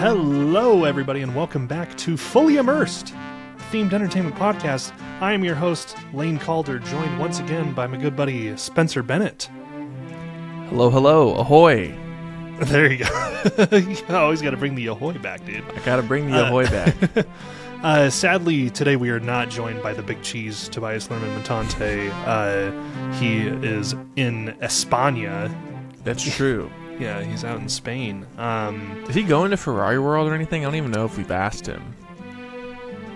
Hello, everybody, and welcome back to Fully Immersed, themed entertainment podcast. I am your host, Lain Calder, joined once again by my good buddy Spencer Bennett. Hello, hello, ahoy. There you go. You always got to bring the ahoy back, dude. I gotta bring the ahoy back. Sadly, today we are not joined by the big cheese, Tobias Lerman Matante. He is in España. That's true. Yeah, he's out in Spain. Is he going to Ferrari World or anything? I don't even know if we've asked him.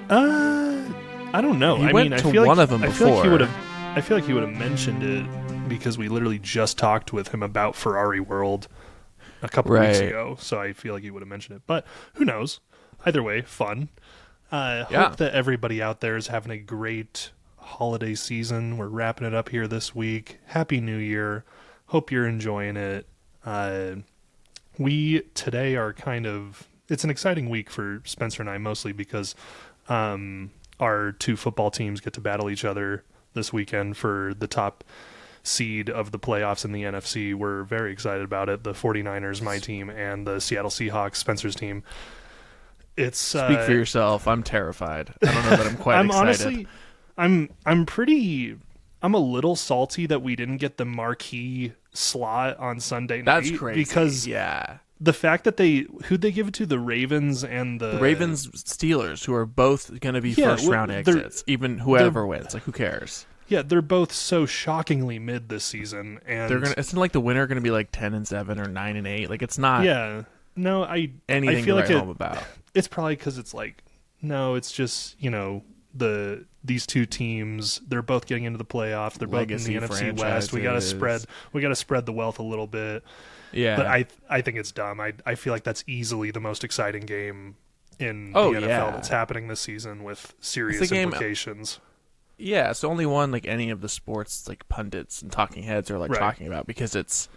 I don't know. He went to one of them before. I feel like he would have mentioned it because we literally just talked with him about Ferrari World a couple weeks ago. So I feel like he would have mentioned it. But who knows? Either way, fun. Hope that everybody out there is having a great holiday season. We're wrapping it up here this week. Happy New Year. Hope you're enjoying it. We today are it's an exciting week for Spencer and I, mostly because our two football teams get to battle each other this weekend for the top seed of the playoffs in the NFC. We're very excited about it. The 49ers, my team, and the Seattle Seahawks, Spencer's team. It's Speak for yourself. I'm terrified. I don't know that I'm quite excited. Honestly, I'm a little salty that we didn't get the marquee slot on Sunday night. That's crazy. Because the fact that who'd they give it to? The Ravens and the Ravens Steelers, who are both going to be first round exits. Even whoever wins, like who cares? Yeah, they're both so shockingly mid this season, and It's not like the winner going to be like 10-7 or 9-8. Like it's not. Yeah, no, anything I feel to like write home about. It's probably because it's like it's just these two teams, they're both getting into the playoffs. They're Legacy both in the NFC West. We got to spread the wealth a little bit. Yeah, but I think it's dumb. I feel like that's easily the most exciting game in the NFL that's happening this season with serious implications. Yeah, it's the only one like any of the sports like pundits and talking heads are like talking about, because it's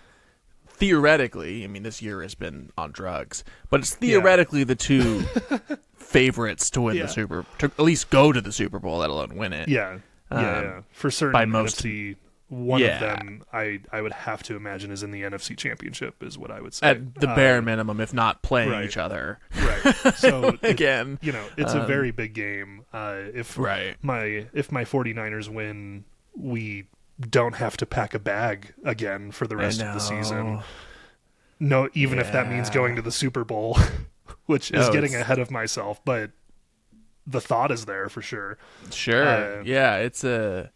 theoretically, I mean, this year has been on drugs, but it's theoretically the two favorites to win to at least go to the Super Bowl, let alone win it. Yeah, for certain. By most, NFC, one of them, I would have to imagine, is in the NFC Championship, is what I would say. At the bare minimum, if not playing each other. Right. So again, it's a very big game. If my 49ers win, we don't have to pack a bag again for the rest of the season. No, even if that means going to the Super Bowl, which is getting ahead of myself, but the thought is there for sure. Sure. It's going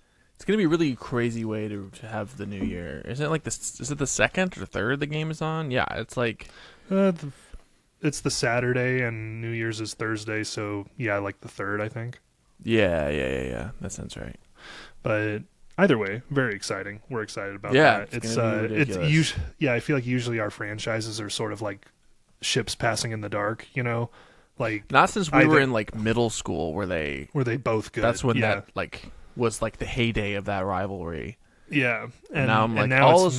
to be a really crazy way to have the new year. Isn't it like is it the second or third the game is on? Yeah, it's like it's the Saturday and New Year's is Thursday, so like the third, I think. Yeah. That sounds right. But either way, very exciting. We're excited about that. I feel like usually our franchises are sort of like ships passing in the dark, like not since we were in like middle school were they both good. That's when that like was like the heyday of that rivalry. Yeah. And now I'm like,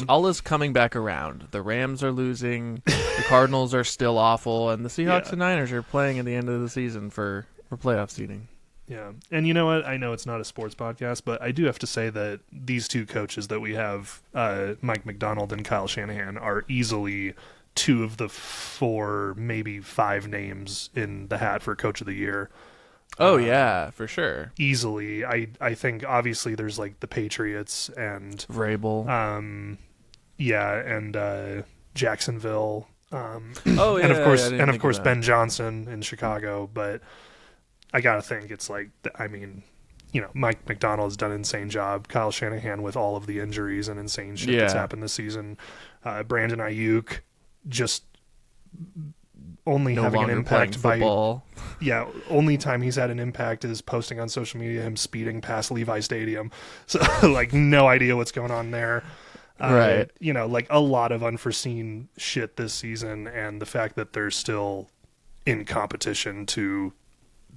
all is coming back around. The Rams are losing, the Cardinals are still awful, and the Seahawks and Niners are playing at the end of the season for playoff seeding. Yeah, and you know what? I know it's not a sports podcast, but I do have to say that these two coaches that we have, Mike McDonald and Kyle Shanahan, are easily two of the 4, maybe 5 names in the hat for Coach of the Year. Oh, yeah, for sure. Easily. I think, obviously, there's like the Patriots and Vrabel. And Jacksonville. And of course, Ben Johnson in Chicago, but I gotta think it's like, Mike McDonald has done an insane job. Kyle Shanahan with all of the injuries and insane shit that's happened this season. Brandon Ayuk just only having an impact by football. Only time he's had an impact is posting on social media him speeding past Levi Stadium. So like no idea what's going on there. Like a lot of unforeseen shit this season, and the fact that they're still in competition to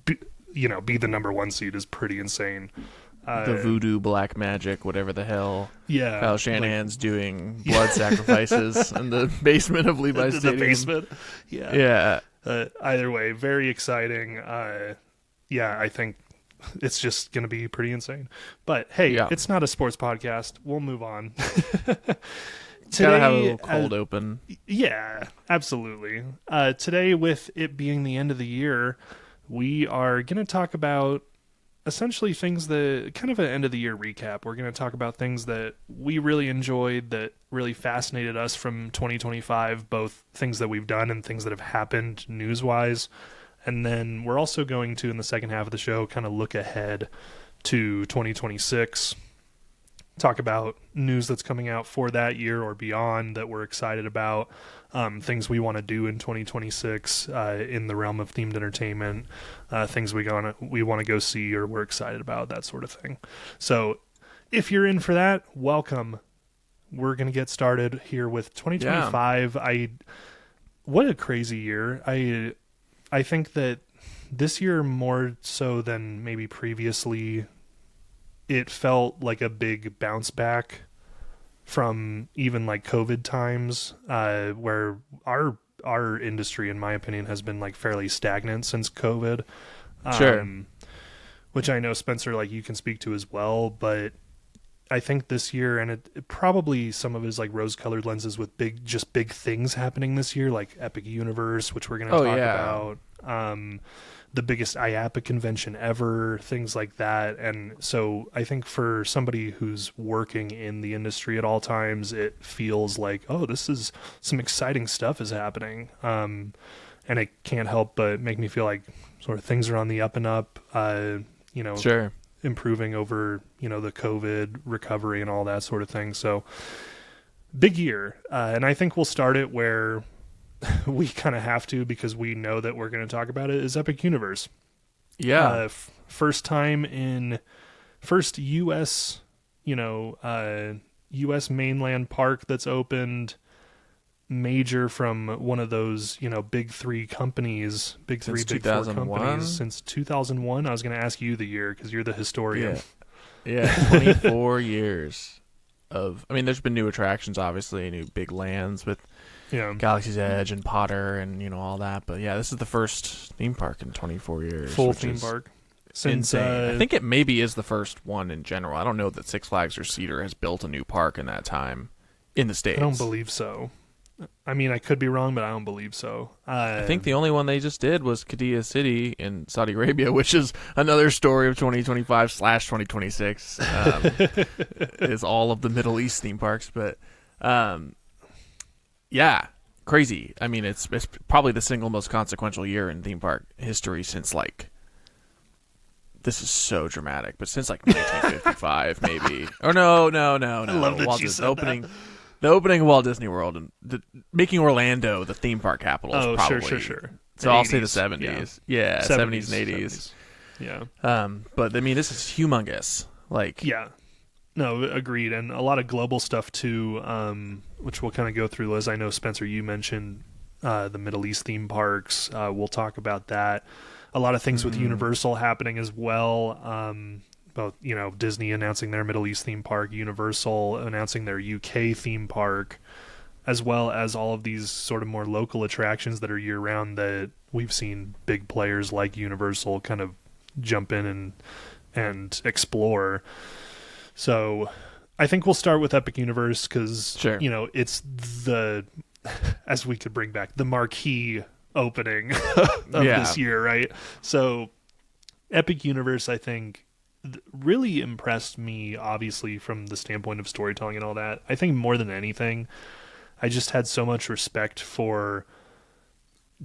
be the number 1 seed is pretty insane. The voodoo black magic, whatever the hell. Yeah. Kyle Shanahan's doing blood sacrifices in the basement of Levi Stadium. The basement. Yeah. Either way, very exciting. I think it's just going to be pretty insane. But hey, it's not a sports podcast. We'll move on. Gotta have a little cold open. Yeah, absolutely. Today, with it being the end of the year, we are going to talk about essentially things that kind of an end of the year recap. We're going to talk about things that we really enjoyed, that really fascinated us from 2025, both things that we've done and things that have happened news wise. And then we're also going to, in the second half of the show, kind of look ahead to 2026. Talk about news that's coming out for that year or beyond that we're excited about, things we want to do in 2026 in the realm of themed entertainment, things we want to go see or we're excited about, that sort of thing. So if you're in for that, welcome. We're going to get started here with 2025. Yeah. What a crazy year. I think that this year, more so than maybe previously, it felt like a big bounce back from even like COVID times, where our industry, in my opinion, has been like fairly stagnant since COVID. Sure. Which I know, Spencer, like you can speak to as well, but I think this year, and it probably some of his like rose-colored lenses with big things happening this year, like Epic Universe, which we're going to talk about. The biggest IAPA convention ever, things like that. And so I think for somebody who's working in the industry at all times, it feels like, oh, this is some exciting stuff is happening. And it can't help but make me feel like sort of things are on the up and up, Sure. Improving over, the COVID recovery and all that sort of thing. So big year. And I think we'll start it where we kind of have to, because we know that we're going to talk about it, is Epic Universe. Yeah. First U.S., U.S. mainland park that's opened major from one of those, big three companies, big four companies since 2001. I was going to ask you the year because you're the historian. Yeah. 24 years there's been new attractions, obviously, new big lands with Galaxy's Edge and Potter and all that, but yeah, this is the first theme park in 24 years. Full theme park. Since I think it maybe is the first one in general. I don't know that Six Flags or Cedar has built a new park in that time in the States. I don't believe so. I mean, I could be wrong, but I don't believe so. I think the only one they just did was Qiddiya City in Saudi Arabia, which is another story of 2025/2026. Is all of the Middle East theme parks, but yeah, crazy. I mean, it's probably the single most consequential year in theme park history since this is so dramatic, but since 1955 maybe. Or no. I love that you said that. The opening of Walt Disney World and making Orlando the theme park capital is probably... Sure. So I'll say the 70s. Yeah, 70s and 80s. Yeah. But, I mean, this is humongous. Yeah. No, agreed. And a lot of global stuff, too, which we'll kind of go through. Liz, I know, Spencer, you mentioned the Middle East theme parks. We'll talk about that. A lot of things with Universal happening as well. Both, Disney announcing their Middle East theme park, Universal announcing their UK theme park, as well as all of these sort of more local attractions that are year-round that we've seen big players like Universal kind of jump in and explore. So I think we'll start with Epic Universe because, it's the, as we could bring back, the marquee opening of this year, right? So Epic Universe, I think, really impressed me, obviously, from the standpoint of storytelling and all that. I think more than anything, I just had so much respect for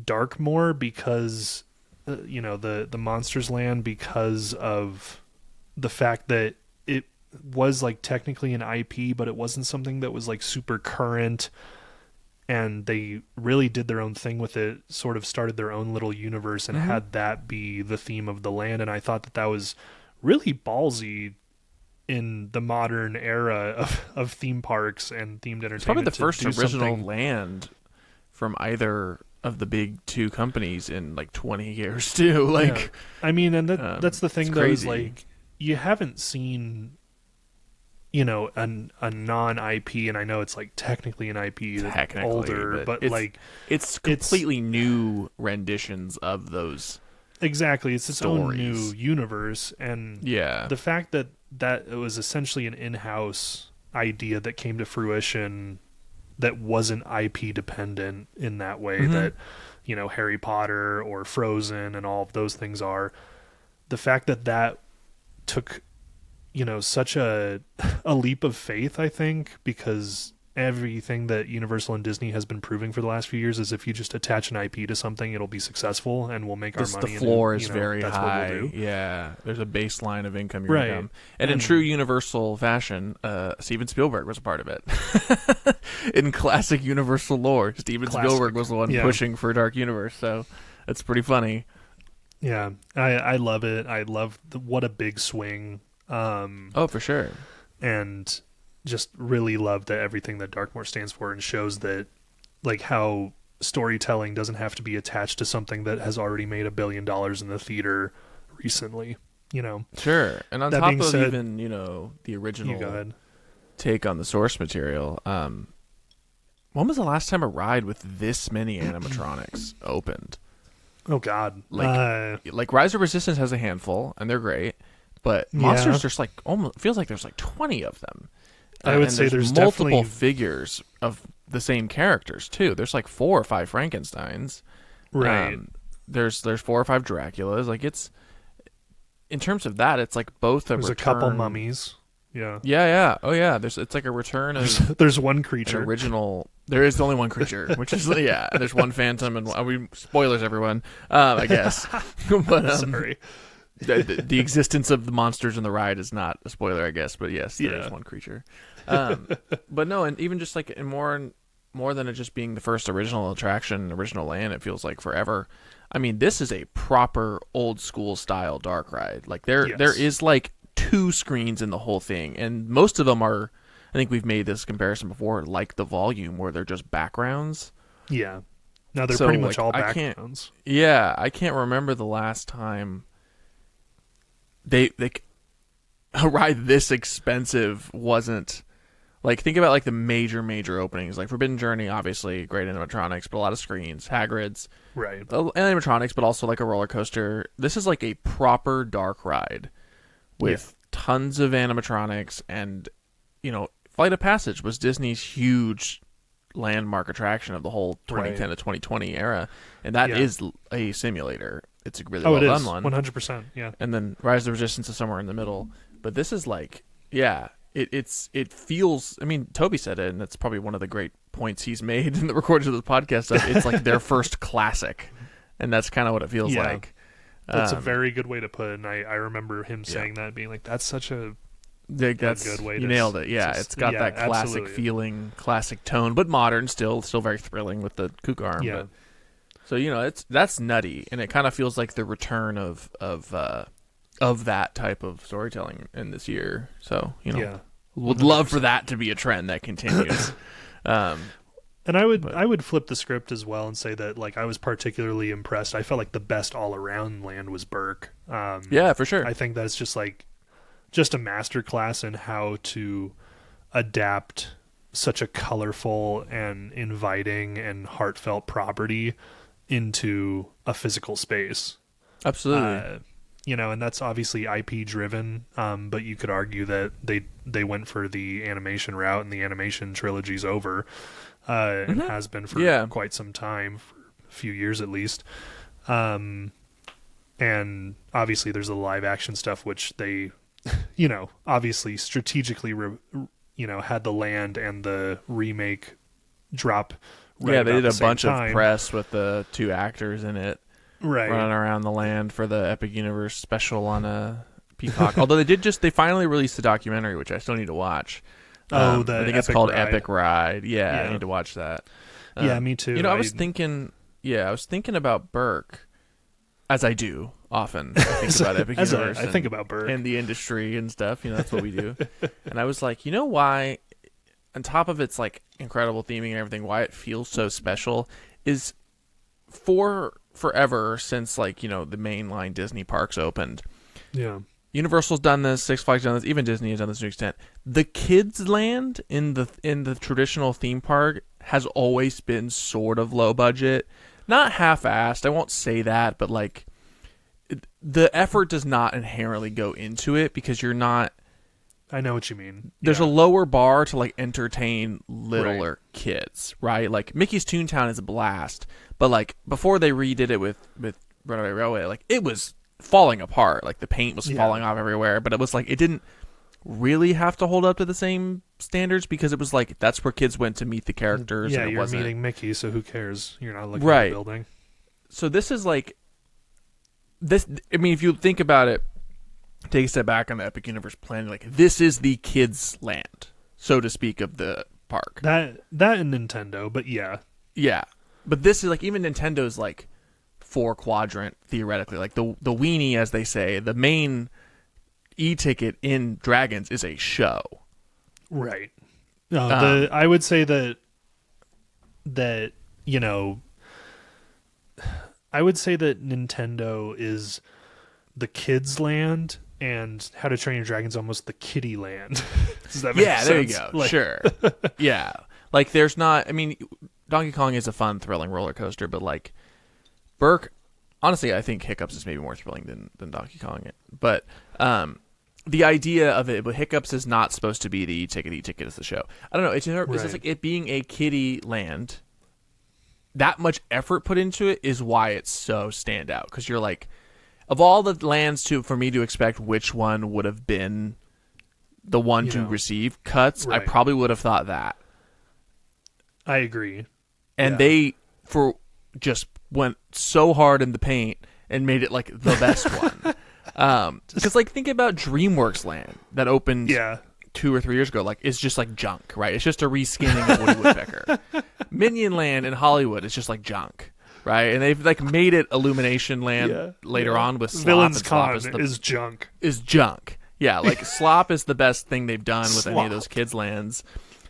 Darkmoor because, the Monsters Land, because of the fact that it was technically an IP, but it wasn't something that was super current, and they really did their own thing with it, sort of started their own little universe and had that be the theme of the land. And I thought that was really ballsy in the modern era of theme parks and themed entertainment. It's probably the first original land from either of the big two companies in 20 years too. I mean, and that's the thing though, is you haven't seen a non-IP, and I know it's technically an IP that's older, but it's completely new renditions of those. Exactly, it's its stories. own new universe, and the fact that it was essentially an in-house idea that came to fruition that wasn't IP dependent in that way Mm-hmm. that, you know, Harry Potter or Frozen and all of those things are. The fact that that took, you know, such a leap of faith, I think, because everything that Universal and Disney has been proving for the last few years is if you just attach an IP to something, it'll be successful and we'll make our money. The floor is you know, very that's high. What we'll do. Yeah, there's a baseline of income you're Right. income. And in true Universal fashion, Steven Spielberg was a part of it. In classic Universal lore, Steven Spielberg was the one pushing for Dark Universe, so it's pretty funny. Yeah, I love it. I love what a big swing. Oh, for sure. And just really love that everything that Darkmoor stands for, and shows that, like, how storytelling doesn't have to be attached to something that has already made $1 billion in the theater recently, you know. Sure. And on that top being of said, even, you know, the original go ahead. take on the source material, when was the last time a ride with this many animatronics opened? Oh God. Like Rise of Resistance has a handful and they're great, but Monsters there's like almost feels like there's like 20 of them. I would say there's multiple definitely figures of the same characters too. There's like 4 or 5 Frankensteins. Right. There's 4 or 5 Draculas. Like, it's, in terms of that, it's like both there's a couple mummies. Yeah. Yeah. Oh yeah. It's like a return of there's one creature. Original. There is only one creature, which is there's one phantom and spoilers, everyone. I guess. But sorry. The existence of the monsters in the ride is not a spoiler, I guess. But yes, there is one creature. But no, and even just like more than it just being the first original attraction, original Lain, it feels like forever. I mean, this is a proper old school style dark ride. Like there is like 2 screens in the whole thing, and most of them are, I think we've made this comparison before, like the Volume, where they're just backgrounds. Yeah. No, they're pretty much all backgrounds. I can't remember the last time they a ride this expensive wasn't, like, think about like the major openings, like Forbidden Journey, obviously great animatronics, but a lot of screens. Hagrid's, right, animatronics, but also like a roller coaster. This is like a proper dark ride with tons of animatronics, and, you know, Flight of Passage was Disney's huge landmark attraction of the whole 2010 to 2020 era, and that is a simulator. It's a really well done one, 100%. Yeah, and then Rise of the Resistance is somewhere in the middle, but this is like, it feels. I mean, Toby said it, and that's probably one of the great points he's made in the recordings of this podcast. It's like their first classic, and that's kind of what it feels like. That's a very good way to put it, and I remember him saying that, being like, that's such a good way. You nailed it. Yeah, it's got that classic feeling, classic tone, but modern still very thrilling with the kook arm. Yeah. But, so, you know, that's nutty, and it kind of feels like the return of that type of storytelling in this year. So, you know, would love for that to be a trend that continues. And I would flip the script as well and say that, like, I was particularly impressed. I felt like the best all around land was Burke. Yeah, for sure. I think that's just a masterclass in how to adapt such a colorful and inviting and heartfelt property into a physical space. Absolutely. You know, and that's obviously IP driven, but you could argue that they went for the animation route, and the animation trilogy's over, and has been for quite some time, for a few years at least. And obviously there's the live action stuff, which they, you know, obviously strategically, had the land and the remake drop. Right, they did a bunch of press with the 2 actors in it, right, running around the land for the Epic Universe special on a Peacock. Although they finally released the documentary, which I still need to watch. I think it's called Ride. Epic Ride. Yeah, I need to watch that. Yeah, me too. You know, I was thinking about Burke, as I do often. I think about Epic Universe. I think about Burke and the industry and stuff. You know, that's what we do. And I was like, you know why? On top of its like incredible theming and everything, why it feels so special is forever since, like, you know, the mainline Disney parks opened. Yeah. Universal's done this, Six Flags done this, even Disney has done this to an extent. The kids' land in the traditional theme park has always been sort of low budget, not half-assed. I won't say that, but like the effort does not inherently go into it because you're not I know what you mean. There's a lower bar to like entertain littler kids, right? Like Mickey's Toontown is a blast, but like before they redid it with Runaway Railway, like it was falling apart. Like the paint was falling off everywhere, but it was like it didn't really have to hold up to the same standards because it was like that's where kids went to meet the characters. Yeah, and you're wasn't... meeting Mickey, so who cares? You're not looking at the building. So this is like this. I mean, if you think about it, take a step back on the Epic Universe plan. Like this is the kids' land, so to speak, of the park. That and Nintendo, but yeah. But this is like even Nintendo's like 4-quadrant theoretically. Like the weenie, as they say, the main e-ticket in Dragons is a show. Right. No, I would say that you know, I would say that Nintendo is the kids' land and How to Train Your Dragon's almost the kiddie land. Does that make sense? There you go. Like... Sure. Yeah. Like there's not, I mean, Donkey Kong is a fun, thrilling roller coaster, but like Berk, honestly, I think Hiccups is maybe more thrilling than Donkey Kong. But the idea of it, but Hiccups is not supposed to be the e-ticket. E-ticket is the show. I don't know. It's just like it being a kiddie land. That much effort put into it is why it's so standout. Because you're like, of all the lands for me to expect which one would have been the one to receive cuts, I probably would have thought that. I agree. And they just went so hard in the paint and made it like the best one. Because like think about DreamWorks Land that opened 2 or 3 years ago. Like it's just like junk, right? It's just a reskinning of Woody Woodpecker. Minion Land in Hollywood is just like junk, right? And they've like made it Illumination Land later on with Slop. Villain's and Slop Con is junk. Is junk. Yeah, like Slop is the best thing they've done with any of those kids' lands.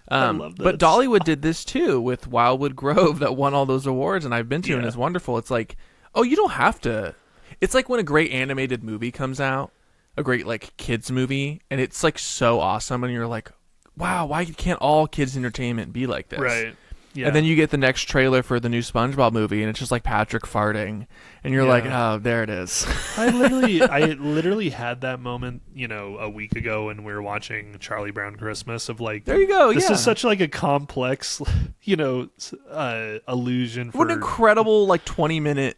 I love this. But Dollywood did this too with Wildwood Grove that won all those awards, and I've been to, and it's wonderful. It's like, oh, you don't have to. It's like when a great animated movie comes out, a great like kids movie, and it's like so awesome, and you're like, wow, why can't all kids entertainment be like this? Right. Yeah. And then you get the next trailer for the new SpongeBob movie, and it's just like Patrick farting, and you're like, oh, there it is. I literally had that moment, you know, a week ago when we were watching Charlie Brown Christmas. Of like, there you go. This is such like a complex, you know, illusion. What an incredible like 20-minute.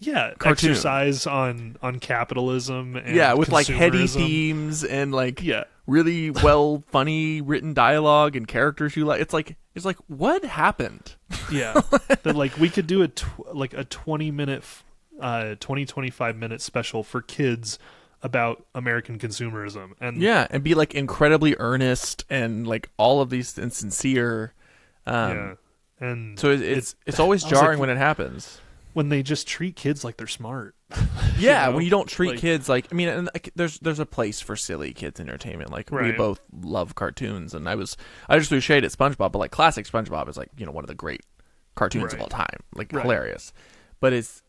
Yeah, cartoon. Exercise on capitalism and with like heady consumerism. themes and like really well funny written dialogue and characters you like. It's like what happened? Yeah, that like we could do a 20-minute 25-minute special for kids about American consumerism and be like incredibly earnest and like all of these and sincere. And so it's always jarring when it happens. When they just treat kids like they're smart. Yeah, you know? When you don't treat kids like, I mean, and there's a place for silly kids entertainment. Like we both love cartoons, and I just threw shade at SpongeBob, but like classic SpongeBob is like, you know, one of the great cartoons of all time, like hilarious. But it's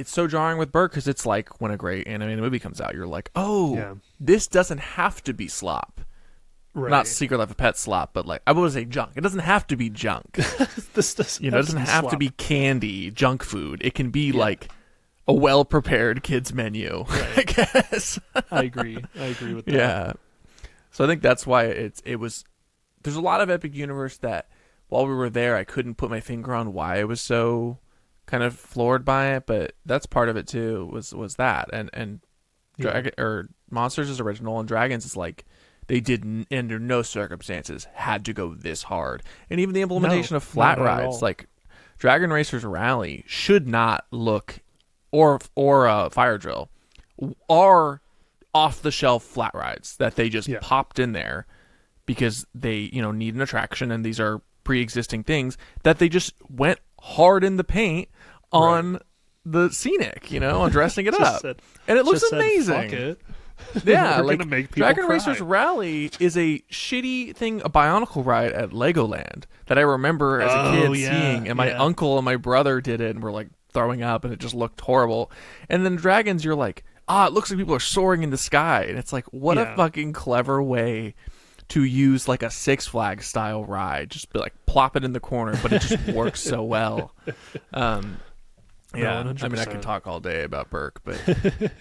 so jarring with Bert because it's like when a great animated movie comes out, you're like, oh, this doesn't have to be slop. Right. Not Secret Life of Pets slop, but like I would say junk. It doesn't have to be junk. This doesn't. It doesn't have to be candy, junk food. It can be like a well-prepared kids menu. Right. I guess. I agree with that. Yeah. So I think that's why it was. There's a lot of Epic Universe that while we were there, I couldn't put my finger on why I was so kind of floored by it, but that's part of it too. Was that and Monsters is original and Dragons is like. They didn't, under no circumstances, had to go this hard. And even the implementation of flat rides, like Dragon Racers Rally, should not look, or Fire Drill, are off-the-shelf flat rides that they just popped in there because they, you know, need an attraction, and these are pre-existing things that they just went hard in the paint on the scenic, you know, on dressing it up, and it looks amazing. Fuck it. Yeah, like Dragon Racers Rally is a shitty thing, a Bionicle ride at Legoland that I remember as a kid seeing, and my uncle and my brother did it and were like throwing up, and it just looked horrible. And then Dragons, you're like, it looks like people are soaring in the sky, and it's like, what a fucking clever way to use like a Six Flags style ride, just be like plop it in the corner, but it just works so well. Yeah, no, I mean, I could talk all day about Burke, but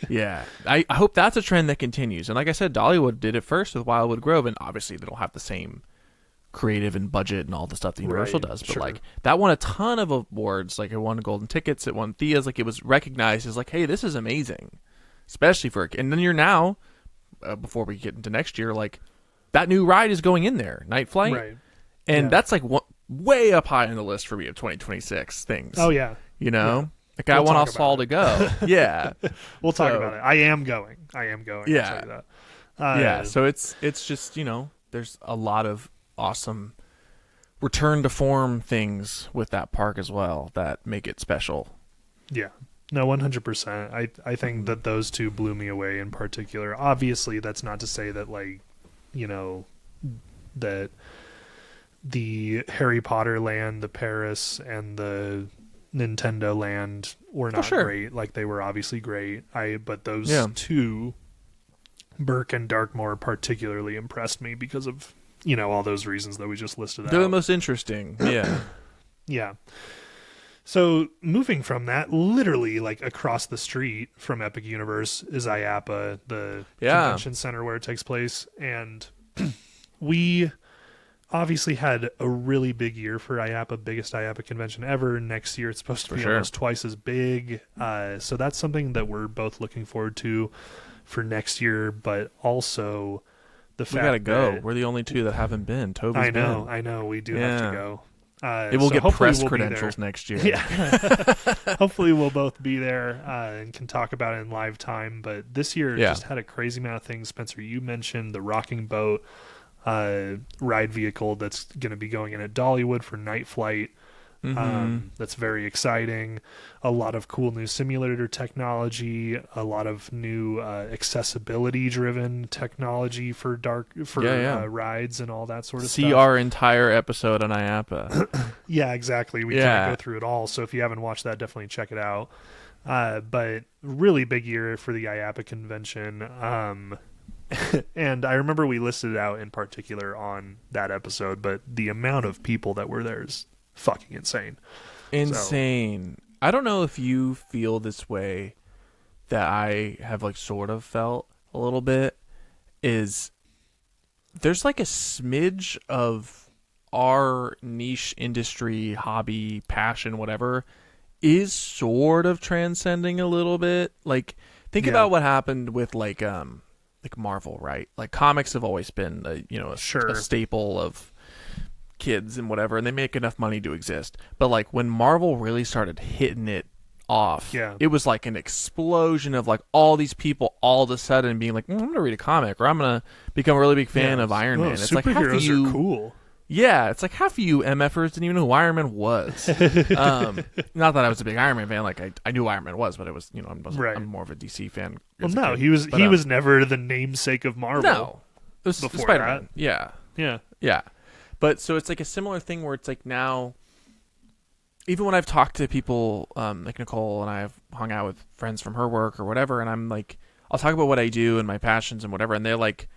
yeah, I hope that's a trend that continues. And like I said, Dollywood did it first with Wildwood Grove, and obviously they don't have the same creative and budget and all the stuff that Universal does, but like that won a ton of awards. Like it won golden tickets, it won Thea's, like it was recognized as like, hey, this is amazing, especially for. And then you're now, before we get into next year, like that new ride is going in there, Night Flight, right? And that's like way up high on the list for me of 2026 things. Oh yeah, you know. Yeah. Like I want us all to go. Yeah. We'll talk about it. I am going. Yeah. I'll tell you that. Yeah. So it's just, there's a lot of awesome return to form things with that park as well that make it special. Yeah. No, 100%. I think that those two blew me away in particular. Obviously, that's not to say that that the Harry Potter land, the Paris, and the Nintendo land were not great. Like they were obviously great. But those two, Burke and Darkmoor, particularly impressed me because of all those reasons that we just listed out. They're the most interesting. Yeah. Yeah. So moving from that, literally like across the street from Epic Universe is IAAPA, the convention center where it takes place, and we obviously had a really big year for IAAPA, biggest IAAPA convention ever. Next year it's supposed to be almost twice as big. So that's something that we're both looking forward to for next year, but also the fact we gotta go. We're the only two that haven't been. Toby's been. I know. We do have to go. It will get press credentials next year. Yeah. Hopefully we'll both be there and can talk about it in live time. But this year just had a crazy amount of things. Spencer, you mentioned the rocking boat ride vehicle that's going to be going in at Dollywood for Night Flight. That's very exciting. A lot of cool new simulator technology, a lot of new accessibility driven technology for rides and all that sort of stuff. See our entire episode on IAAPA. Yeah, exactly. We can't go through it all, so if you haven't watched that, definitely check it out. But really big year for the IAAPA convention. And I remember we listed it out in particular on that episode, but the amount of people that were there is fucking insane. So. I don't know if you feel this way that I have like sort of felt a little bit, is there's like a smidge of our niche industry, hobby, passion, whatever, is sort of transcending a little bit. Like think about what happened with like Marvel, right? Like comics have always been a staple of kids and whatever, and they make enough money to exist. But like when Marvel really started hitting it off, it was like an explosion of like all these people all of a sudden being like, I'm gonna read a comic, or I'm gonna become a really big fan of Iron Man. It's like half of you are cool. Yeah, it's like half of you MFers didn't even know who Iron Man was. Not that I was a big Iron Man fan. Like I knew who Iron Man was, but it was I'm more of a DC fan. Well, no, he was never the namesake of Marvel. No, it was before Spider-Man. That. Yeah. But so it's like a similar thing where it's like now, even when I've talked to people like Nicole, and I've hung out with friends from her work or whatever, and I'm like, I'll talk about what I do and my passions and whatever, and they're like,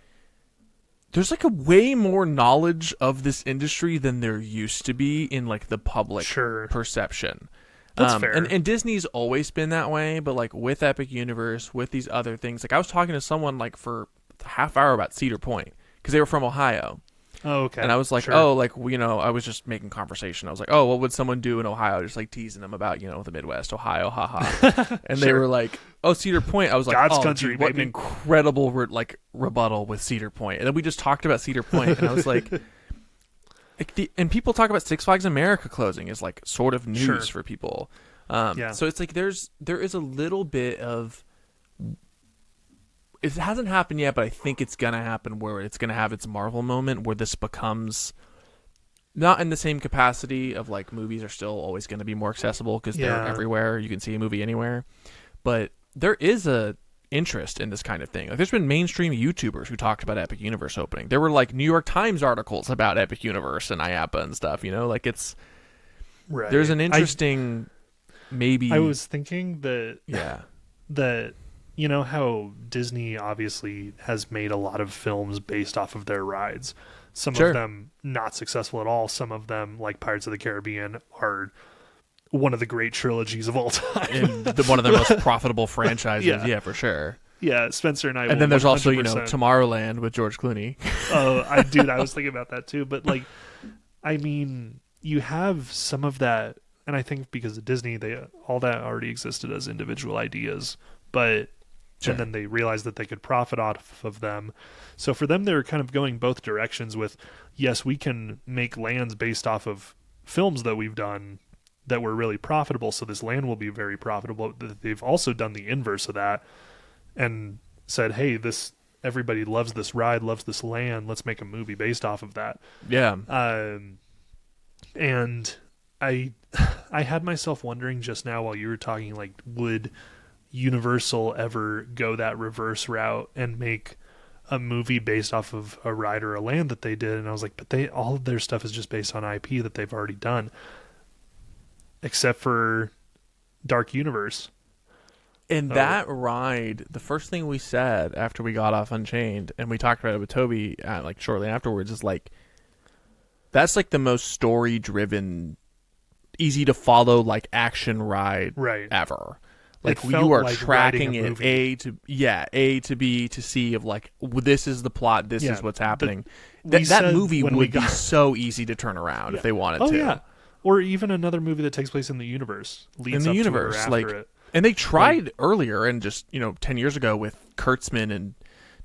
there's like a way more knowledge of this industry than there used to be in like the public perception. That's fair. And Disney's always been that way, but like with Epic Universe, with these other things, like I was talking to someone like for a half hour about Cedar Point because they were from Ohio. Oh, okay. And I was like, I was just making conversation. I was like, oh, what would someone do in Ohio? Just like teasing them about, the Midwest, Ohio, haha. And they were like, oh, Cedar Point. I was like, God's country, dude, what an incredible rebuttal with Cedar Point. And then we just talked about Cedar Point, and I was like, and people talk about Six Flags America closing is like sort of news for people. So it's like there is a little bit of. It hasn't happened yet, but I think it's going to happen where it's going to have its Marvel moment where this becomes not in the same capacity of like movies are still always going to be more accessible because they're everywhere. You can see a movie anywhere. But there is a interest in this kind of thing. Like there's been mainstream YouTubers who talked about Epic Universe opening. There were like New York Times articles about Epic Universe and IAAPA and stuff, like it's there's an interesting maybe I was thinking that how Disney obviously has made a lot of films based off of their rides. Some of them not successful at all. Some of them, like Pirates of the Caribbean, are one of the great trilogies of all time. And one of their most profitable franchises. Yeah, for sure. Yeah, Spencer and I. And then there's 100%. Also, Tomorrowland with George Clooney. Oh, I was thinking about that too. But like, I mean, you have some of that, and I think because of Disney, all that already existed as individual ideas, but and then they realized that they could profit off of them. So for them, they're kind of going both directions. With yes, we can make lands based off of films that we've done that were really profitable, so this land will be very profitable. They've also done the inverse of that and said, hey, everybody loves this ride, loves this land, let's make a movie based off of that. Yeah. And I had myself wondering just now while you were talking, like, would Universal ever go that reverse route and make a movie based off of a ride or a land that they did? And I was like, but all of their stuff is just based on IP that they've already done, except for Dark Universe. And that ride, the first thing we said after we got off Unchained, and we talked about it with Toby like shortly afterwards, is like, that's like the most story-driven, easy to follow like action ride ever. Like, you are like tracking it A to B to C of like, this is the plot, this is what's happening. That movie would be so easy to turn around if they wanted to. Yeah. Or even another movie that takes place in the universe. Leads up to it or after it. And they tried earlier, and just 10 years ago with Kurtzman and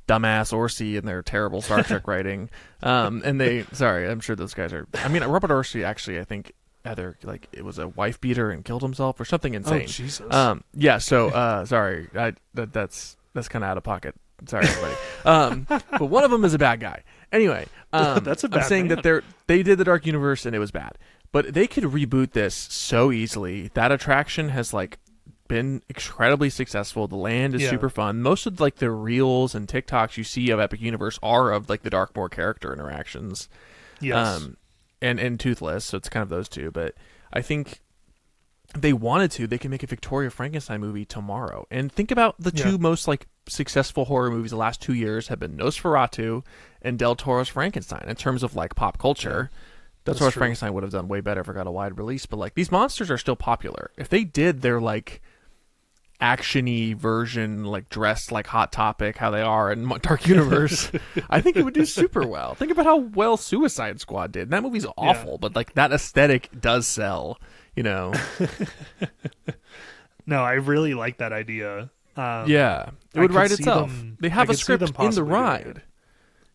dumbass Orsi and their terrible Star Trek writing. And I'm sure those guys are. I mean, Robert Orsi actually, I think, either like it was a wife beater and killed himself or something insane. Oh, Jesus. Yeah. So sorry, that's kind of out of pocket. Sorry, everybody. But one of them is a bad guy. Anyway, that's a bad I'm saying man. that they did the Dark Universe and it was bad, but they could reboot this so easily. That attraction has like been incredibly successful. The land is super fun. Most of like the reels and TikToks you see of Epic Universe are of like the Darkmoor character interactions. Yes. And Toothless, so it's kind of those two. But I think they wanted to, they can make a Victoria Frankenstein movie tomorrow. And think about the two most like successful horror movies the last 2 years have been Nosferatu and Del Toro's Frankenstein in terms of like pop culture. Del Toro's Frankenstein would have done way better if it got a wide release, but like these monsters are still popular. If they did their like action-y version, like dressed like Hot Topic, how they are in Dark Universe, I think it would do super well. Think about how well Suicide Squad did. That movie's awful, but like that aesthetic does sell, No, I really like that idea. It would write itself. They have a script in the ride.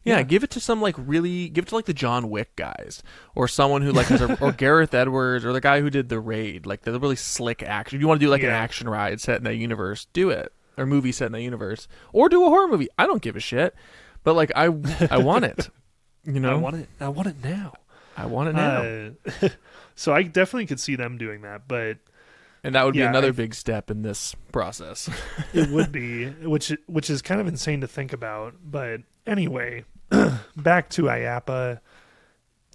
Yeah, give it to some like give it to like the John Wick guys, or someone who like has or Gareth Edwards, or the guy who did The Raid, like the really slick action. If you want to do like an action ride set in that universe, do it, or movie set in that universe, or do a horror movie. I don't give a shit, but like I want it. I want it. I want it now. I want it now. So I definitely could see them doing that, and that would be another big step in this process. It would be, which is kind of insane to think about. But anyway, back to IAAPA.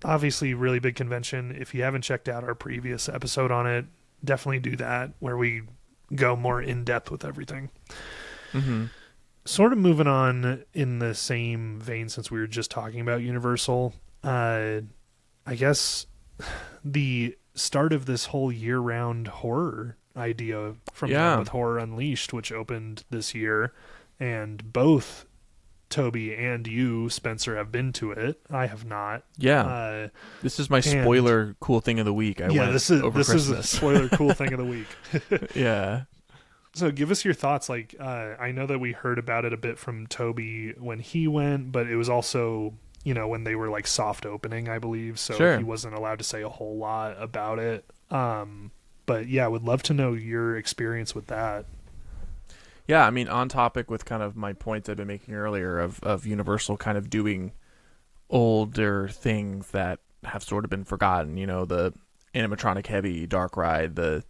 Obviously, really big convention. If you haven't checked out our previous episode on it, definitely do that, where we go more in depth with everything. Mm-hmm. Sort of moving on in the same vein, since we were just talking about Universal. I guess the start of this whole year-round horror idea from them with Horror Unleashed, which opened this year, and both Toby and you, Spencer, have been to it. I have not. Yeah. This is my spoiler cool thing of the week. This is a spoiler cool thing of the week. Yeah. So give us your thoughts. Like, I know that we heard about it a bit from Toby when he went, but it was also, when they were like soft opening, I believe. So he wasn't allowed to say a whole lot about it. But yeah, would love to know your experience with that. Yeah, I mean, on topic with kind of my points I've been making earlier of Universal kind of doing older things that have sort of been forgotten. The animatronic heavy dark ride, the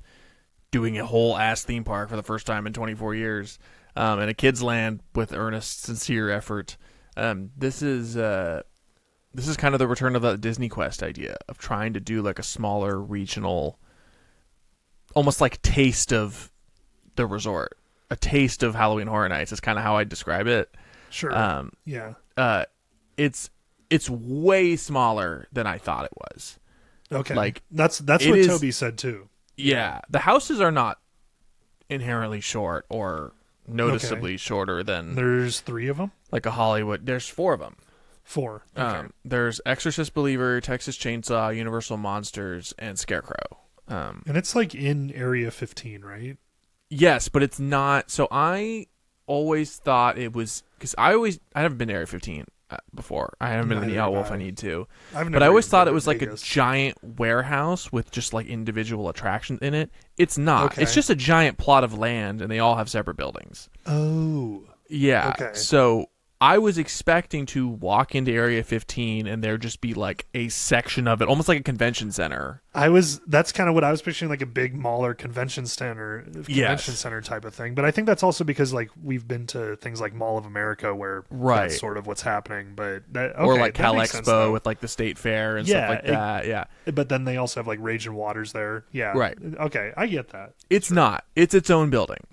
doing a whole ass theme park for the first time in 24 years, and a kids land with earnest, sincere effort. This is kind of the return of the Disney Quest idea of trying to do like a smaller regional, almost like taste of the resort. A taste of Halloween Horror Nights is kind of how I describe it. Sure. It's way smaller than I thought it was. Okay. Like that's what Toby said too. Yeah, the houses are not inherently short or noticeably shorter than. There's 3 of them. Like a Hollywood. There's 4 of them. 4. Okay. There's Exorcist Believer, Texas Chainsaw, Universal Monsters, and Scarecrow. And it's like in Area 15, right? Yes, but it's not. So I always thought it was because I haven't been to Area 15 before. I haven't been to the Outwolf. I need to. But I always thought it was like a giant warehouse with just like individual attractions in it. It's not. Okay. It's just a giant plot of land, and they all have separate buildings. Oh. Yeah. Okay. So I was expecting to walk into Area 15 and there just be like a section of it, almost like a convention center. That's kind of what I was picturing, like a big mall or convention center type of thing. But I think that's also because like we've been to things like Mall of America where that's sort of what's happening. But or like Cal Expo with like the State Fair and stuff like that. Yeah. But then they also have like Raging Waters there. Yeah. Right. Okay, I get that. It's not. It's its own building,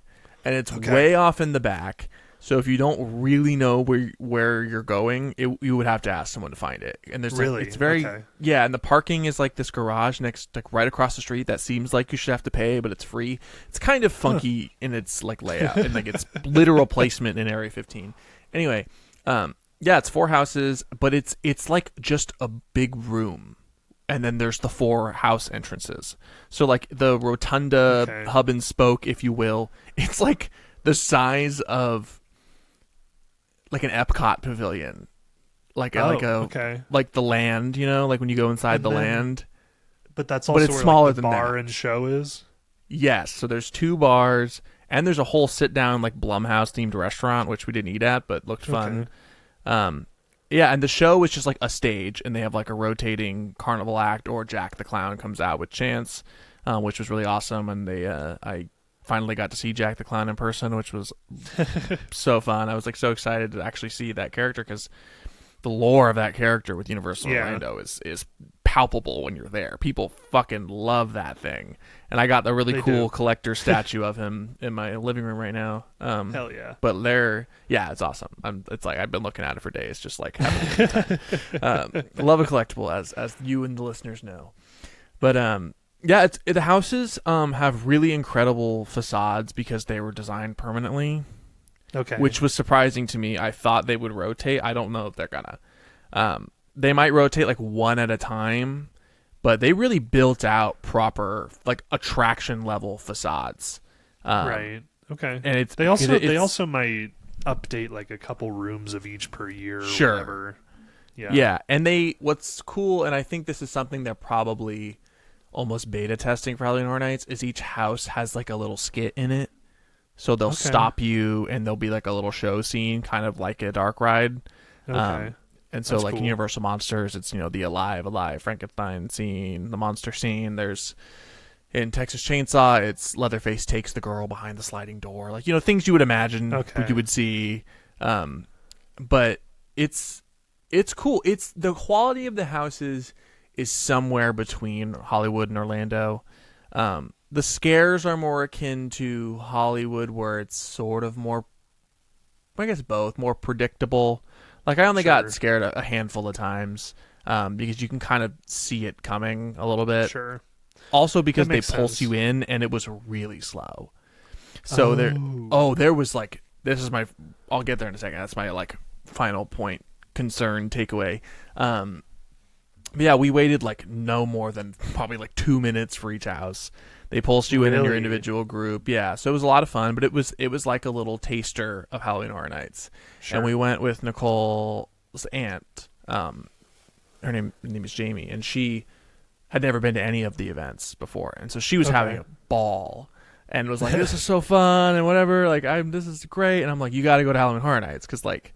and it's way off in the back. So if you don't really know where you're going, you would have to ask someone to find it. And there's like, it's very and the parking is like this garage next, like right across the street that seems like you should have to pay, but it's free. It's kind of funky in its like layout and like its literal placement in Area 15. Anyway, it's 4 houses, but it's like just a big room. And then there's the 4 house entrances. So like the rotunda hub and spoke, if you will, it's like the size of like an Epcot pavilion, like like the land, you know, like when you go inside the land. But that's also it's where smaller like, the than bar that. And show is. Yes, so there's 2 bars, and there's a whole sit down like Blumhouse themed restaurant, which we didn't eat at, but looked fun. And the show is just like a stage, and they have like a rotating carnival act, or Jack the Clown comes out with Chance, which was really awesome, and I finally got to see Jack the Clown in person, which was so fun. I was like so excited to actually see that character because the lore of that character with Universal Orlando is palpable when you're there. People fucking love that thing. And I got the really cool collector statue of him in my living room right now. Hell yeah. But it's awesome. It's like I've been looking at it for days, just like having a good time. Love a collectible, as you and the listeners know. But the houses have really incredible facades because they were designed permanently. Okay. Which was surprising to me. I thought they would rotate. I don't know if they're gonna. They might rotate like one at a time, but they really built out proper like attraction level facades. Right. Okay. And they also might update like a couple rooms of each per year. Or whatever. Yeah. Yeah. And what's cool, and I think this is something they're probably almost beta testing for Halloween Horror Nights, is each house has like a little skit in it. So they'll stop you and there'll be like a little show scene, kind of like a dark ride. Okay. And so in Universal Monsters, it's, the Alive Frankenstein scene, the monster scene. There's in Texas Chainsaw, it's Leatherface takes the girl behind the sliding door. Like, things you would imagine you would see. But it's cool. It's the quality of the houses is somewhere between Hollywood and Orlando. The scares are more akin to Hollywood, where it's sort of more, I guess both, more predictable. Like I only got scared a handful of times because you can kind of see it coming a little bit. Sure. Also because they pulse you in, and it was really slow. So there was like, I'll get there in a second. That's my like final point, concern, takeaway. We waited like no more than probably like 2 minutes for each house. They pulsed you in your individual group. Yeah, so it was a lot of fun, but it was like a little taster of Halloween Horror Nights. Sure. And we went with Nicole's aunt. Her name is Jamie, and she had never been to any of the events before, and so she was having a ball and was like, "This is so fun," and whatever. Like, this is great, and I'm like, "You got to go to Halloween Horror Nights because like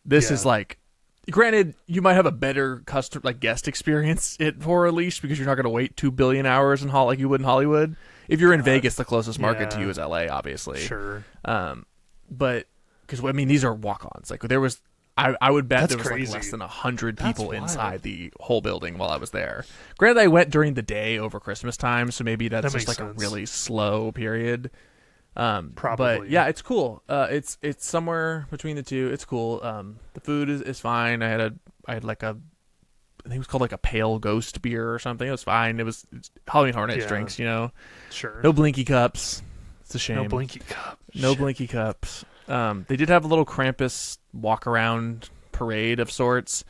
this is like." Granted, you might have a better guest experience at Horror Unleashed because you're not going to wait 2 billion hours like you would in Hollywood. If you're in Vegas, the closest market to you is LA, obviously. Sure. But because these are walk-ons. Like there was, I would bet there was like less than 100 people inside the whole building while I was there. Granted, I went during the day over Christmas time, so maybe that's just like a really slow period. Probably. But yeah, it's cool. It's somewhere between the two. It's cool. The food is fine. I had like a I think it was called like a pale ghost beer or something. It was fine. It's Halloween Horror Nights drinks, Sure. No blinky cups. It's a shame. No blinky cups. No blinky cups. They did have a little Krampus walk around parade of sorts.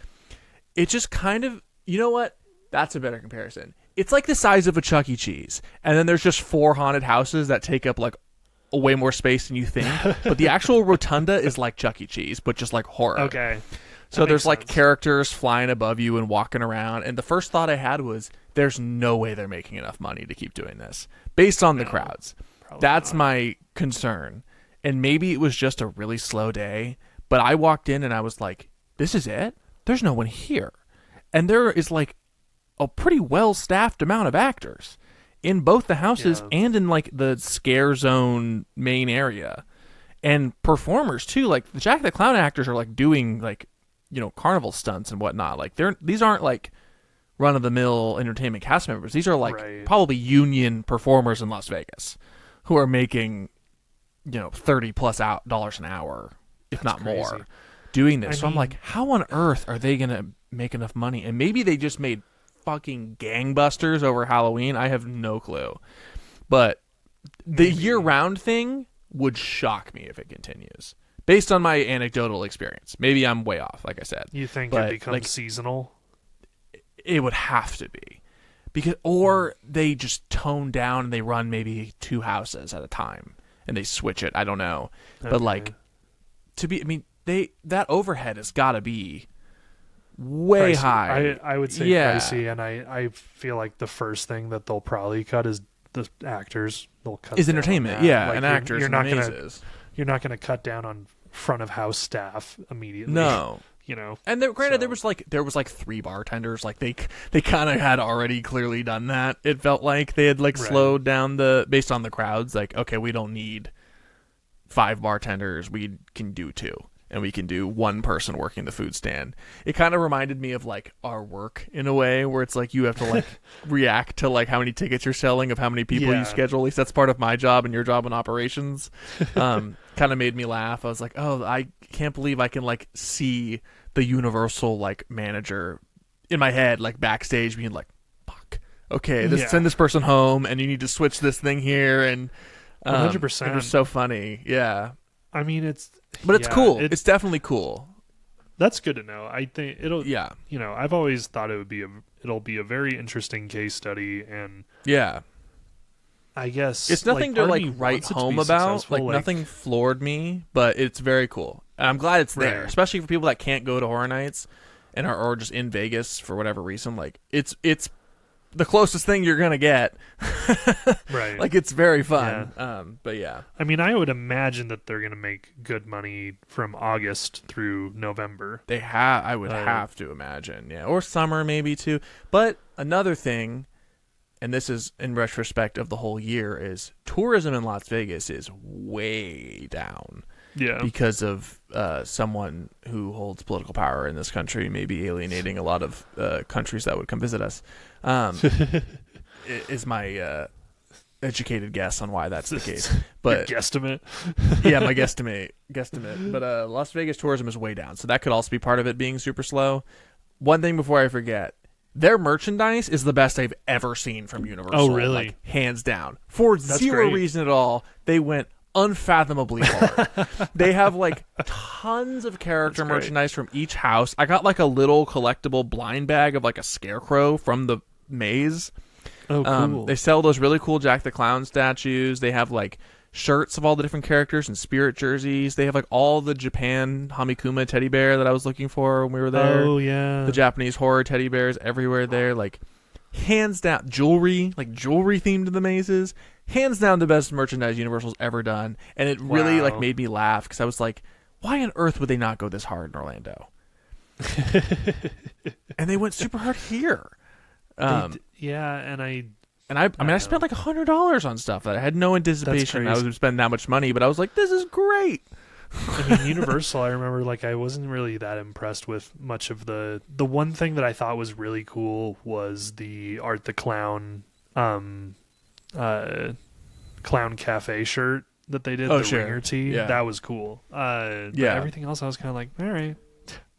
It just kind of, you know what? That's a better comparison. It's like the size of a Chuck E. Cheese, and then there's just 4 haunted houses that take up like way more space than you think. But the actual rotunda is like Chuck E. Cheese, but just like horror. Okay. So there's like characters flying above you and walking around, and the first thought I had was, there's no way they're making enough money to keep doing this based on the crowds. That's my concern. And maybe it was just a really slow day, but I walked in and I was like, this is it? There's no one here. And there is like a pretty well-staffed amount of actors in both the houses and in like the scare zone main area, and performers too. Like the Jack the Clown actors are like doing like, carnival stunts and whatnot. Like these aren't like run-of-the-mill entertainment cast members. These are like probably union performers in Las Vegas who are making $30+ an hour, if not more, doing this. So I'm like, how on earth are they gonna make enough money? And maybe they just made fucking gangbusters over Halloween. I have no clue. But the year-round thing would shock me if it continues, based on my anecdotal experience. Maybe I'm way off, like I said. You think it becomes seasonal? It would have to be. Or they just tone down and they run maybe 2 houses at a time and they switch it. I don't know. Okay. But that overhead has got to be way pricey. High. I would say pricey, and I feel like the first thing that they'll probably cut is the actors. They'll cut is entertainment, and actors. You're not gonna cut down on front of house staff immediately. No. And there was like 3 bartenders. Like they kind of had already clearly done that. It felt like they had slowed down based on the crowds. Like, okay, we don't need 5 bartenders. We can do 2, and we can do 1 person working the food stand. It kind of reminded me of like our work in a way, where it's like you have to like react to like how many tickets you're selling, of how many people you schedule. At least that's part of my job and your job in operations. Kind of made me laugh. I was like, oh, I can't believe I can like see the Universal like manager in my head, like backstage, being like, fuck, okay, send this person home, and you need to switch this thing here, and 100%. It was so funny. Yeah. I mean, it's cool. It's definitely cool. That's good to know. I think it'll. Yeah. I've always thought it'll be a very interesting case study, and I guess it's nothing to like write home about. Like nothing floored me, but it's very cool. And I'm glad it's there, especially for people that can't go to Horror Nights and are just in Vegas for whatever reason. Like it's the closest thing you're gonna get. Right. Like it's very fun. Yeah. But yeah. I mean, I would imagine that they're gonna make good money from August through November. I would have to imagine, yeah, or summer maybe too. But another thing, and this is in retrospect of the whole year, is tourism in Las Vegas is way down. Yeah. Because of someone who holds political power in this country, maybe alienating a lot of countries that would come visit us. Is my educated guess on why that's the case. But your guesstimate. Yeah, my guesstimate. But Las Vegas tourism is way down, so that could also be part of it being super slow. One thing before I forget. Their merchandise is the best I've ever seen from Universal. Oh, really? Like, hands down. For zero reason at all, they went unfathomably hard. They have like tons of character merchandise from each house. I got like a little collectible blind bag of like a scarecrow from the maze. Oh, cool. They sell those really cool Jack the Clown statues. They have like shirts of all the different characters and spirit jerseys. They have like all the Japan Hamikuma teddy bear that I was looking for when we were there. Oh yeah, the Japanese horror teddy bears everywhere there. Like hands down, jewelry themed to the mazes. Hands down, the best merchandise Universal's ever done, and it really like made me laugh because I was like, why on earth would they not go this hard in Orlando? And they went super hard here. I spent like $100 on stuff that I had no anticipation I was going to spend that much money, but I was like, this is great. I mean, Universal, I remember like I wasn't really that impressed with much of the one thing that I thought was really cool was the Art the Clown Clown Cafe shirt that they did, Ringer tee. Yeah. That was cool. But everything else I was kind of like, all right.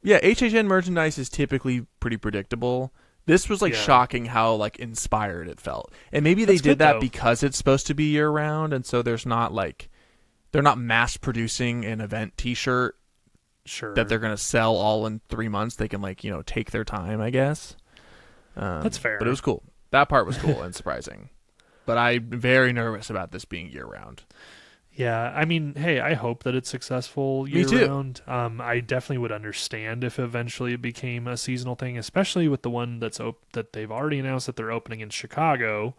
Yeah, HHN merchandise is typically pretty predictable. This was shocking how inspired it felt. And maybe they did that because it's supposed to be year round, and so there's not they're not mass producing an event t-shirt that they're going to sell all in 3 months. They can take their time, I guess. That's fair. But it was cool. That part was cool and surprising. But I'm very nervous about this being year round. Yeah, I mean, hey, I hope that it's successful year-round. I definitely would understand if eventually it became a seasonal thing, especially with the one that they've already announced that they're opening in Chicago.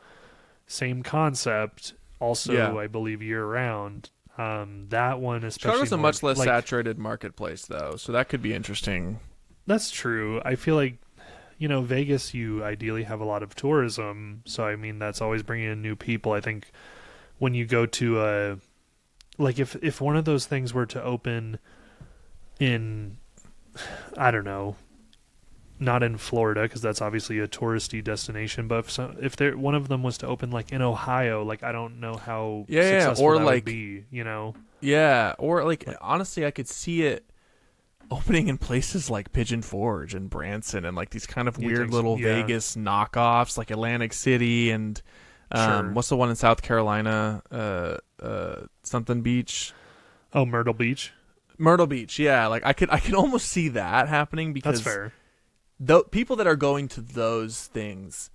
Same concept, also, I believe, year-round. That one especially... Chicago's a much less saturated marketplace, though, so that could be interesting. That's true. I feel like, Vegas, you ideally have a lot of tourism, so, I mean, that's always bringing in new people. I think when you go to a... if one of those things were to open in, I don't know, not in Florida because that's obviously a touristy destination, but if one of them was to open in Ohio, I don't know how successful or that would be, Yeah, or honestly, I could see it opening in places like Pigeon Forge and Branson and these kind of weird little Vegas knockoffs like Atlantic City and what's the one in South Carolina? Something Beach. Oh, Myrtle Beach. Myrtle Beach, yeah. I could almost see that happening because that's fair. The people that are going to those things,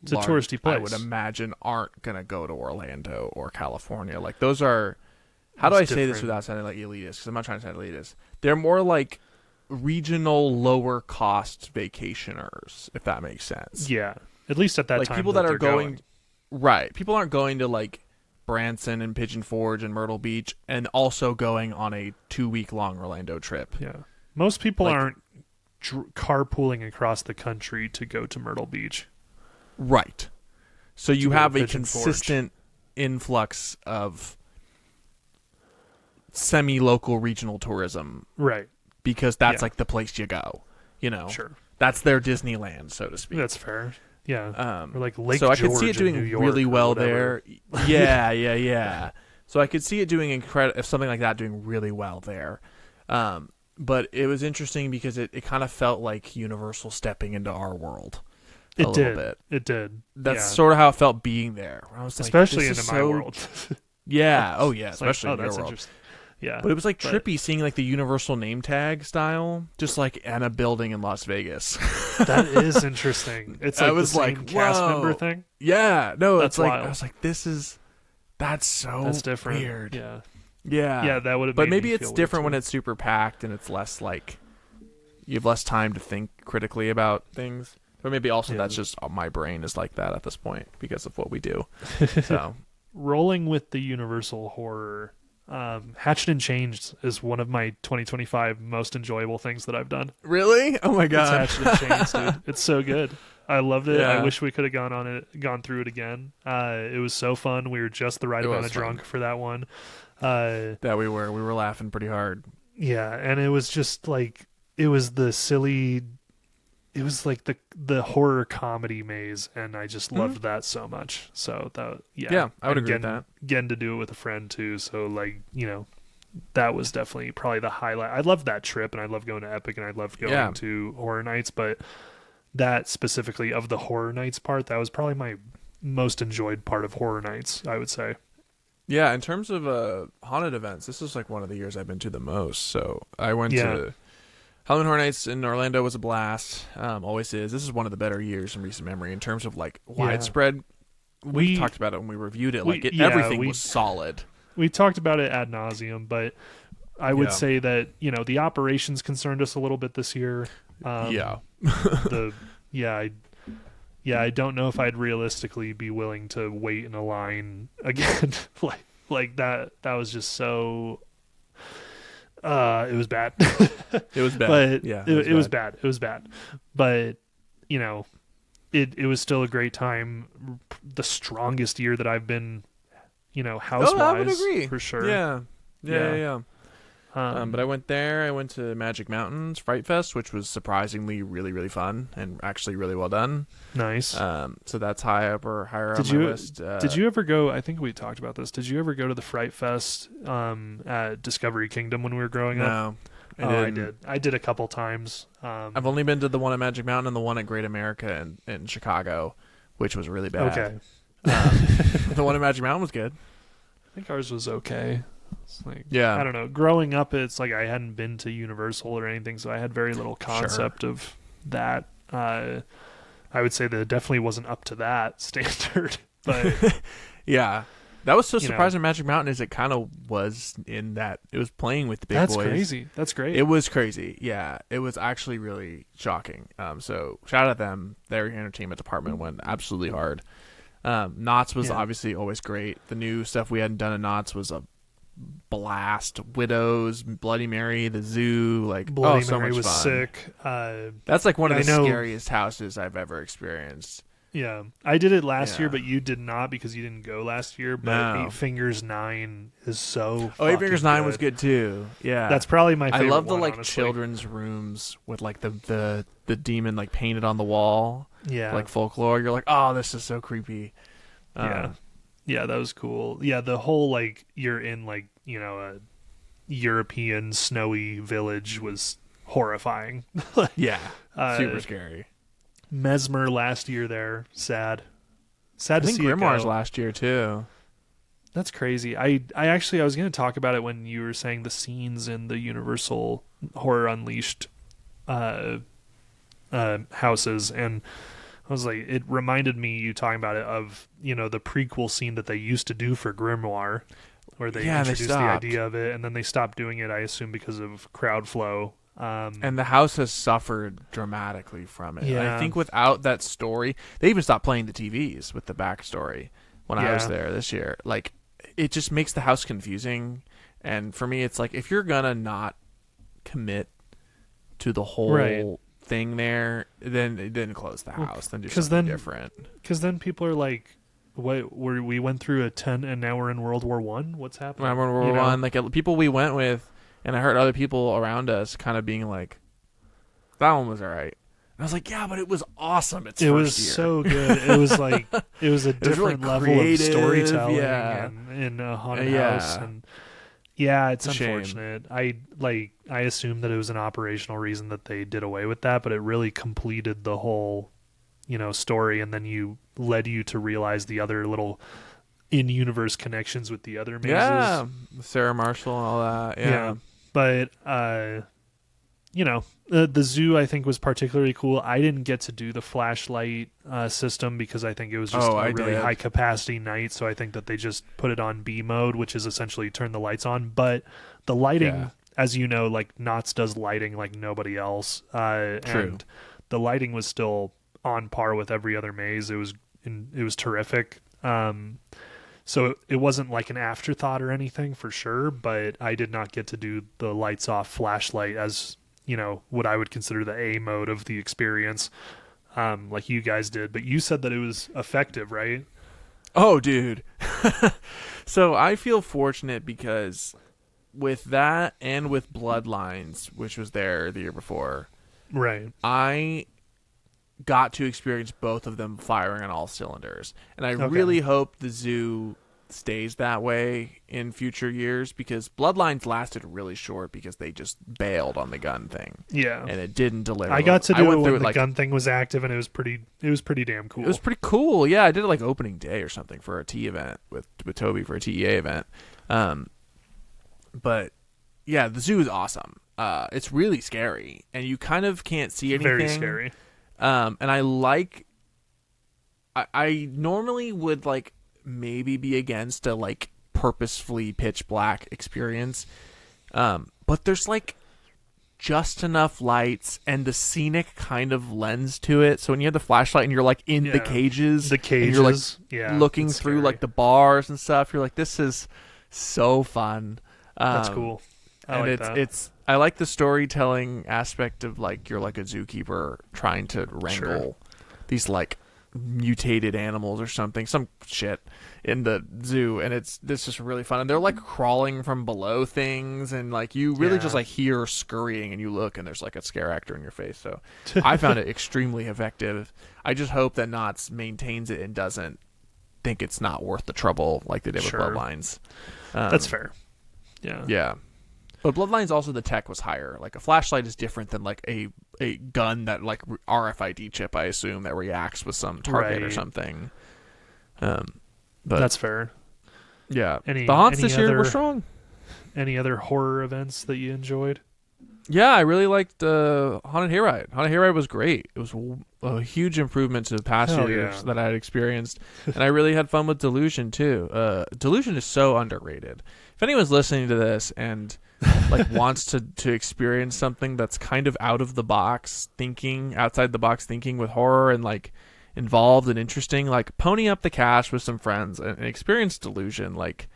it's a touristy place. I would imagine aren't gonna go to Orlando or California. Those are. How do I say this without sounding like elitist? Because I'm not trying to sound elitist. They're more regional, lower cost vacationers, if that makes sense. Yeah, at least at that time. People that are going. Right. People aren't going to Branson and Pigeon Forge and Myrtle Beach and also going on a 2-week-long Orlando trip. Yeah. Most people aren't carpooling across the country to go to Myrtle Beach. Right. So you have a consistent influx of semi-local regional tourism. Right. Because that's the place you go. Sure. That's their Disneyland, so to speak. That's fair. Yeah, or Lake so George I could see it doing in New York really well there. Yeah. So I could see it doing something like that doing really well there. But it was interesting because it kind of felt like Universal stepping into our world. A little bit. It did. That's sort of how it felt being there. I was especially into my world. Yeah. Oh yeah. Especially in your world. Yeah, but it was trippy seeing the Universal name tag style, just in a building in Las Vegas. That is interesting. It's the same cast member thing. Yeah, no, that's wild. I was that's different. Weird. Yeah. That would have. But maybe it's different when it's super packed and it's less you have less time to think critically about things. But maybe also that's just my brain is like that at this point because of what we do. So rolling with the Universal horror. Hatchet and Chains is one of my 2025 most enjoyable things that I've done. Really? Oh my god! It's Hatchet and Chains, dude. It's so good. I loved it. Yeah. I wish we could have gone through it again. It was so fun. We were just the right amount of drunk for that one. That we were laughing pretty hard. Yeah, and it was just it was the silly. It was the horror comedy maze, and I just loved that so much. So that I would agree with that. Getting to do it with a friend too. So that was definitely probably the highlight. I loved that trip, and I love going to Epic, and I loved going to Horror Nights. But that specifically of the Horror Nights part, that was probably my most enjoyed part of Horror Nights, I would say. Yeah, in terms of haunted events, this is one of the years I've been to the most. So I went to Halloween Horror Nights in Orlando was a blast. Always is. This is one of the better years in recent memory in terms of widespread. We talked about it when we reviewed it. Everything was solid. We talked about it ad nauseum, but I would say that the operations concerned us a little bit this year. I don't know if I'd realistically be willing to wait in a line again. like that. That was just so. It was bad. It was bad. But yeah, it was bad. It was bad. But it was still a great time. The strongest year that I've been, house-wise. I would agree for sure. Yeah. But I went there. I went to Magic Mountain's Fright Fest, which was surprisingly really, really fun and actually really well done. Nice. So that's higher on my list. Did you ever go? I think we talked about this. Did you ever go to the Fright Fest at Discovery Kingdom when we were growing up? I did. I did a couple times. I've only been to the one at Magic Mountain and the one at Great America in Chicago, which was really bad. Okay. The one at Magic Mountain was good. I think ours was okay. It's like, yeah. I don't know. Growing up, it's like I hadn't been to Universal or anything, so I had very little concept of that. I would say that it definitely wasn't up to that standard. But yeah. That was so surprising. Magic Mountain is it kind of was in that it was playing with the big boys. That's crazy. That's great. It was crazy. Yeah, it was actually really shocking. So shout out them. Their entertainment department went absolutely hard. Knott's was obviously always great. The new stuff we hadn't done at Knott's was a blast. Widows, Bloody Mary, the zoo, like Bloody so Mary much was fun. sick. That's like one of the scariest houses I've ever experienced. Yeah, I did it last year, but you did not because you didn't go last year. But Eight Fingers 9 is so. Oh, Eight Fingers 9 was good too. Yeah, that's probably my favorite. I love the honestly. children's rooms with like the demon like painted on the wall. Yeah, like folklore. You're like, oh, this is so creepy. Yeah, that was cool. Yeah, the whole like you're in like a European snowy village was horrifying. Yeah, super scary. Mesmer last year there. Sad to see it go. I think Grimoire's last year too. That's crazy. I was going to talk about it when you were saying the scenes in the Universal Horror Unleashed houses, and I was like, it reminded me, you talking about it, of the prequel scene that they used to do for Grimoire, where they introduced the idea of it, and then they stopped doing it, I assume because of crowd flow. And the house has suffered dramatically from it. Yeah. I think without that story, they even stopped playing the TVs with the backstory when I was there this year. Like, it just makes the house confusing. And for me, it's like, if you're gonna not commit to the whole thing there, then close the house. Then do something different. Because then people are like, "What? We went through a 10, and now we're in World War I. What's happening?" World War I. Like people we went with. And I heard other people around us kind of being like, that one was all right. And I was like, yeah, but it was awesome. It was so good. It was like, it was a different level of storytelling in a haunted house. And it's unfortunate. I assumed that it was an operational reason that they did away with that, but it really completed the whole, story. And then led you to realize the other little in-universe connections with the other mazes. Yeah, Sarah Marshall and all that. Yeah. But, the zoo I think was particularly cool. I didn't get to do the flashlight system because I think it was just a really high capacity night. So I think that they just put it on B mode, which is essentially turn the lights on. But the lighting, as you know, like Knott's does lighting like nobody else. True. And the lighting was still on par with every other maze. It was terrific. So it wasn't like an afterthought or anything for sure, but I did not get to do the lights off flashlight as, what I would consider the A mode of the experience, like you guys did. But you said that it was effective, right? Oh, dude. So I feel fortunate because with that and with Bloodlines, which was there the year before, right, I got to experience both of them firing on all cylinders. And I really hope the zoo stays that way in future years, because Bloodlines lasted really short because they just bailed on the gun thing. Yeah. And it didn't deliver. I got to do it when the gun thing was active, and it was pretty damn cool. It was pretty cool. Yeah, I did it like opening day or something for a T event with Toby for a TEA event. But yeah, the zoo is awesome. It's really scary, and you kind of can't see anything. Very scary. And I normally would like maybe be against a like purposefully pitch black experience. But there's like just enough lights and the scenic kind of lens to it. So when you have the flashlight and you're like in the cages, and you're like looking through like the bars and stuff, you're like, this is so fun. That's cool. I like the storytelling aspect of like you're like a zookeeper trying to wrangle these like mutated animals or something, some shit in the zoo, and it's just really fun. And they're like crawling from below things, and like you really just like hear scurrying, and you look, and there's like a scare actor in your face. So I found it extremely effective. I just hope that Knott's maintains it and doesn't think it's not worth the trouble like they did with Bloodlines. That's fair. Yeah. But Bloodlines also the tech was higher. Like a flashlight is different than like a gun that like RFID chip, I assume, that reacts with some target or something. But that's fair. Yeah, the haunts this year were strong. Any other horror events that you enjoyed? Yeah, I really liked Haunted Hayride. Haunted Hayride was great. It was a huge improvement to the past years that I had experienced. And I really had fun with Delusion, too. Delusion is so underrated. If anyone's listening to this and like wants to experience something that's kind of out of the box thinking, outside the box thinking with horror and like involved and interesting, like pony up the cash with some friends and experience Delusion. Like,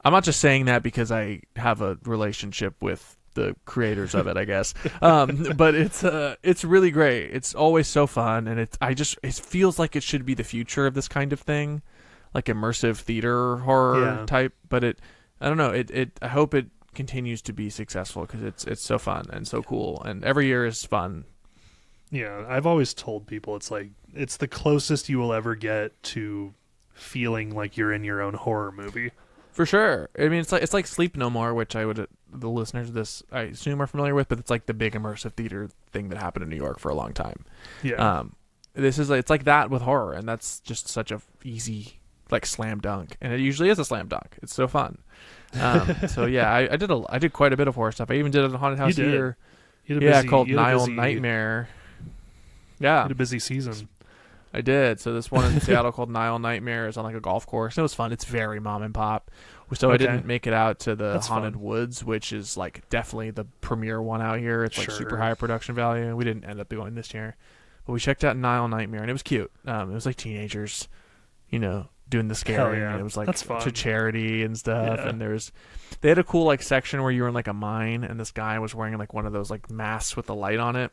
I'm not just saying that because I have a relationship with the creators of it, I guess. But it's really great. It's always so fun, and it feels like it should be the future of this kind of thing, like immersive theater horror type. But I don't know. I hope it continues to be successful because it's so fun and so cool, and every year is fun. Yeah, I've always told people it's the closest you will ever get to feeling like you're in your own horror movie. For sure. I mean, it's like Sleep No More, which the listeners of this, I assume, are familiar with, but it's like the big immersive theater thing that happened in New York for a long time. Yeah. It's like that with horror, and that's just such a easy like slam dunk, and it usually is a slam dunk. It's so fun. So yeah, I did quite a bit of horror stuff. I even did a haunted house here. Called Nile Nightmare. Yeah, you had a busy season. I did. So this one in Seattle called Nile Nightmare is on like a golf course. It was fun. It's very mom and pop. So I didn't make it out to the Haunted Woods, which is like definitely the premier one out here. It's like super high production value. We didn't end up going this year, but we checked out Nile Nightmare and it was cute. It was like teenagers, doing the scaring. And it was like to charity and stuff. Yeah. And they had a cool like section where you were in like a mine and this guy was wearing like one of those like masks with the light on it.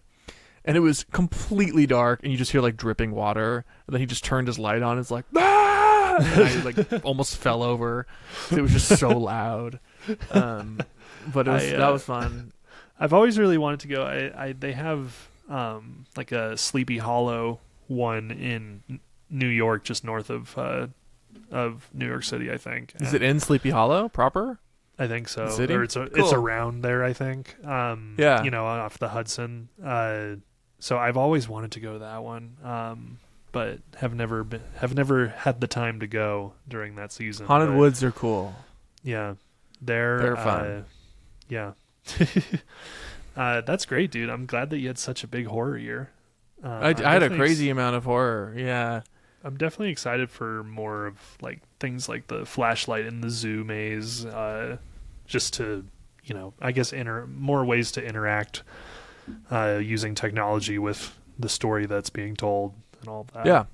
And it was completely dark, and you just hear like dripping water. And then he just turned his light on. And it's like, ah! And I like almost fell over. It was just so loud. But that was fun. I've always really wanted to go. They have like a Sleepy Hollow one in New York, just north of New York City, I think. Is it in Sleepy Hollow proper? I think so. City? Or it's around there, I think. Off the Hudson. So I've always wanted to go to that one, but have never had the time to go during that season. Haunted Woods are cool. Yeah, they're fun. Yeah, that's great, dude. I'm glad that you had such a big horror year. I had a crazy amount of horror. Yeah, I'm definitely excited for more of like things like the flashlight in the zoo maze, just to I guess more ways to interact. Using technology with the story that's being told and all that. Yeah,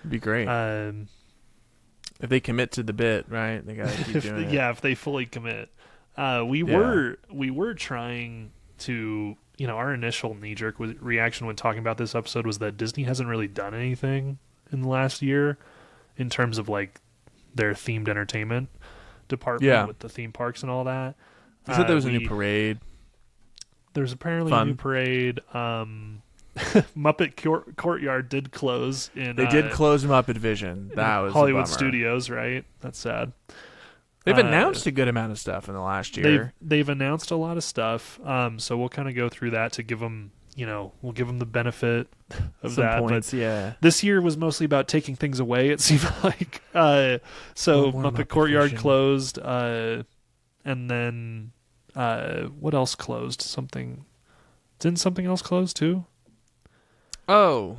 it'd be great. If they commit to the bit, right? They gotta keep doing it. Yeah, if they fully commit. We were trying to, our initial knee-jerk reaction when talking about this episode was that Disney hasn't really done anything in the last year in terms of like their themed entertainment department with the theme parks and all that. You said there was a new parade. There's apparently a new parade. Muppet Courtyard did close. They did close Muppet Vision. That was Hollywood Studios, right? That's sad. They've announced a good amount of stuff in the last year. They've announced a lot of stuff. So we'll kind of go through that to give them, we'll give them the benefit of some that. Points, but this year was mostly about taking things away, it seemed like. So Muppet Courtyard Vision closed. And then... what else closed? Didn't something else close too? Oh,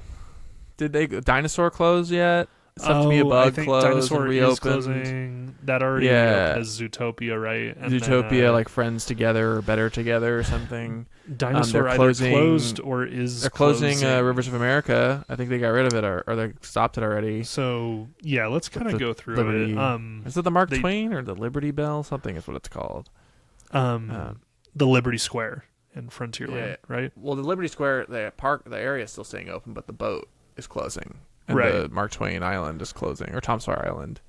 did Dinosaur close yet? Stuff to be a Bug I think closed Dinosaur and reopened. Is closing. That already reopened as Zootopia, right? And Zootopia, then, like Friends Together or Better Together or something. Dinosaur either closed or is they're closing Rivers of America. I think they got rid of it or they stopped it already. So yeah, let's kind of go through Liberty, it. Is it the Mark Twain or the Liberty Bell? Something is what it's called. The Liberty Square in Frontierland, right? Well, the Liberty Square, the area is still staying open, but the boat is closing. And the Mark Twain Island is closing, or Tom Sawyer Island.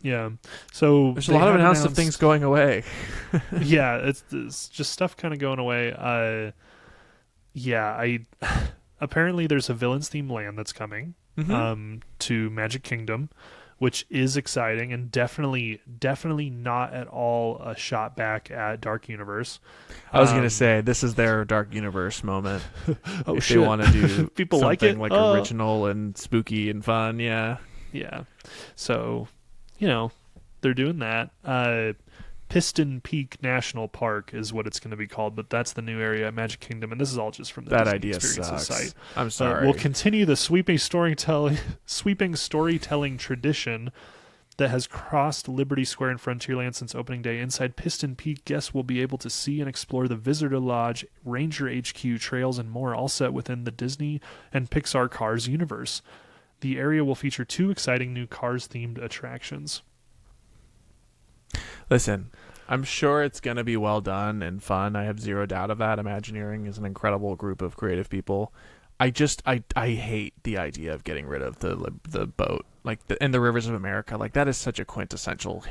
Yeah. So there's a lot of announced things going away. Yeah, it's just stuff kind of going away. Apparently there's a Villains themed land that's coming to Magic Kingdom, which is exciting and definitely not at all a shot back at Dark Universe. I was gonna say this is their Dark Universe moment. Oh, if shit. they want to do people something like original and spooky and fun, yeah. So, they're doing that. Piston Peak National Park is what it's going to be called, but that's the new area at Magic Kingdom, and this is all just from the that Disney idea Experiences sucks. site. I'm sorry. We'll continue the sweeping storytelling tradition that has crossed Liberty Square and Frontierland since opening day. Inside Piston Peak, guests will be able to see and explore the Visitor Lodge, Ranger HQ, trails, and more, all set within the Disney and Pixar Cars universe. The area will feature 2 exciting new Cars-themed attractions. Listen, I'm sure it's going to be well done and fun. I have zero doubt of that. Imagineering is an incredible group of creative people. I hate the idea of getting rid of the boat, and the Rivers of America. Like, that is such a quintessential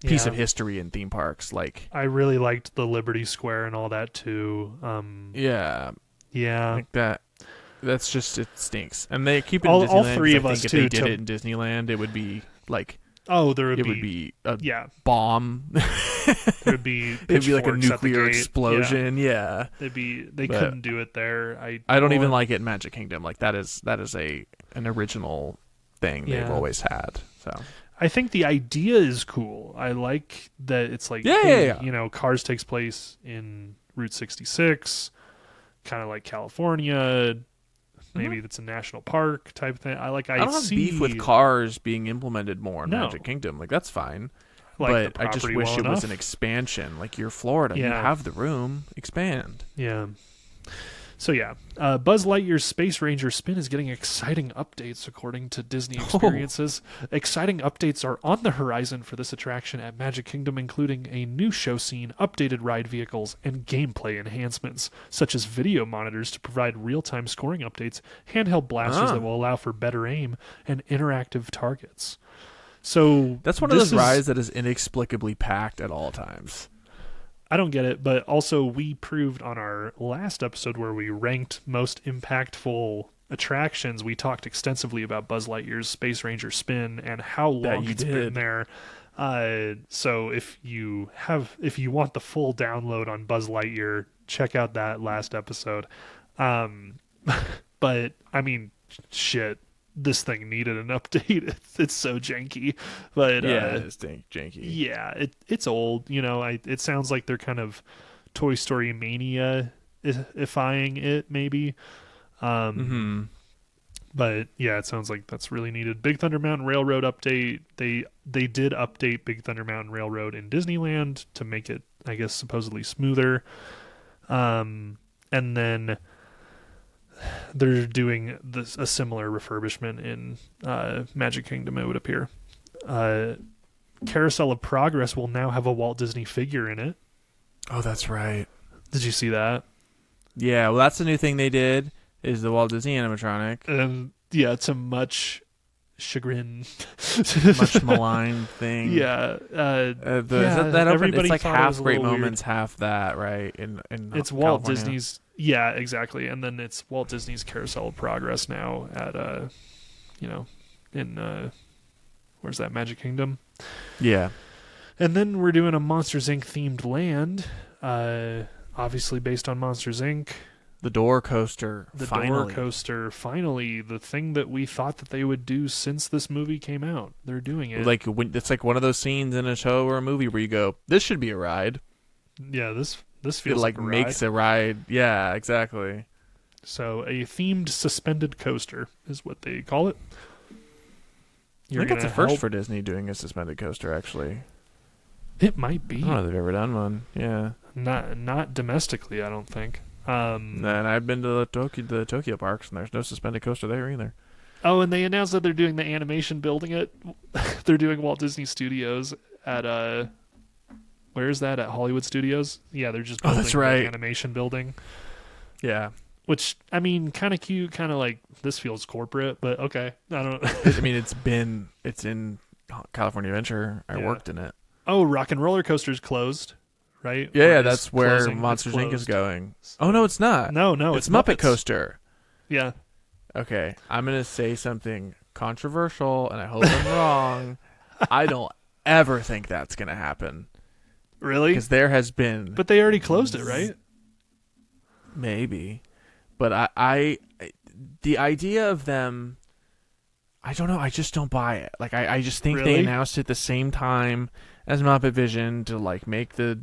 piece of history in theme parks. Like, I really liked the Liberty Square and all that too. Yeah. Like that. That's just, it stinks. And they keep it in Disneyland. All 3 of us, too. If they did it in Disneyland, it would be like... Oh, it would be a bomb. There'd be it'd be like a nuclear explosion. Yeah. They couldn't do it there. I don't even like it in Magic Kingdom. Like, that is an original thing they've always had. So I think the idea is cool. I like that it's like Cars takes place in Route 66, kind of like California. Maybe it's a national park type thing. I don't have beef with Cars being implemented more in Magic Kingdom. Like, that's fine. But I just wish it was an expansion. Like, you're Florida. You have the room. Expand. Yeah. So, Buzz Lightyear's Space Ranger Spin is getting exciting updates, according to Disney Experiences. Exciting updates are on the horizon for this attraction at Magic Kingdom, including a new show scene, updated ride vehicles, and gameplay enhancements, such as video monitors to provide real-time scoring updates, handheld blasters that will allow for better aim, and interactive targets. So that's one of those rides that is inexplicably packed at all times. I don't get it, but also we proved on our last episode where we ranked most impactful attractions, we talked extensively about Buzz Lightyear's Space Ranger Spin and how long it's been there. So if you want the full download on Buzz Lightyear, check out that last episode. But I mean, shit, this thing needed an update. It's so janky, but it's janky. Yeah, it's old. It sounds like they're kind of Toy Story mania-ifying it, maybe. But yeah, it sounds like that's really needed. Big Thunder Mountain Railroad update. They did update Big Thunder Mountain Railroad in Disneyland to make it, I guess, supposedly smoother. And then they're doing a similar refurbishment in Magic Kingdom, it would appear. Carousel of Progress will now have a Walt Disney figure in it. Oh, that's right. Did you see that? Yeah, well, that's the new thing they did, is the Walt Disney animatronic. Yeah, it's a much chagrin, much maligned thing. Yeah. That open, it's like half Great Moments, half that, right? In it's Walt Disney's. Yeah, exactly. And then it's Walt Disney's Carousel of Progress now at in where's that, Magic Kingdom? Yeah. And then we're doing a Monsters Inc. themed land, obviously based on Monsters Inc. The door coaster. Finally, the thing that we thought that they would do since this movie came out. They're doing it. Like, it's like one of those scenes in a show or a movie where you go, this should be a ride. Yeah, this feels like a ride. Makes a ride. Yeah, exactly. So a themed suspended coaster is what they call it. I think it's a first for Disney doing a suspended coaster, actually. It might be. I don't know if they've ever done one. Yeah. Not domestically, I don't think. And I've been to the Tokyo parks, and there's no suspended coaster there either. Oh, and they announced that they're doing the animation building at they're doing Walt Disney Studios at where is that, at Hollywood Studios? Yeah, they're just building the animation building. Yeah. Which, I mean, kind of cute, kind of like, this feels corporate, but okay. I don't I mean, it's in California Adventure. I worked in it. Oh, Rock and Roller Coaster's closed, right? Yeah, that's where Monsters Inc. is going. Oh, no, it's not. No, it's Muppet Coaster. Yeah. Okay, I'm going to say something controversial, and I hope I'm wrong. I don't ever think that's going to happen. Really? Because there has been... But they already closed it, right? Maybe. But I the idea of them... I don't know. I just don't buy it. Like, I just think they announced it at the same time as Muppet Vision to, like, make the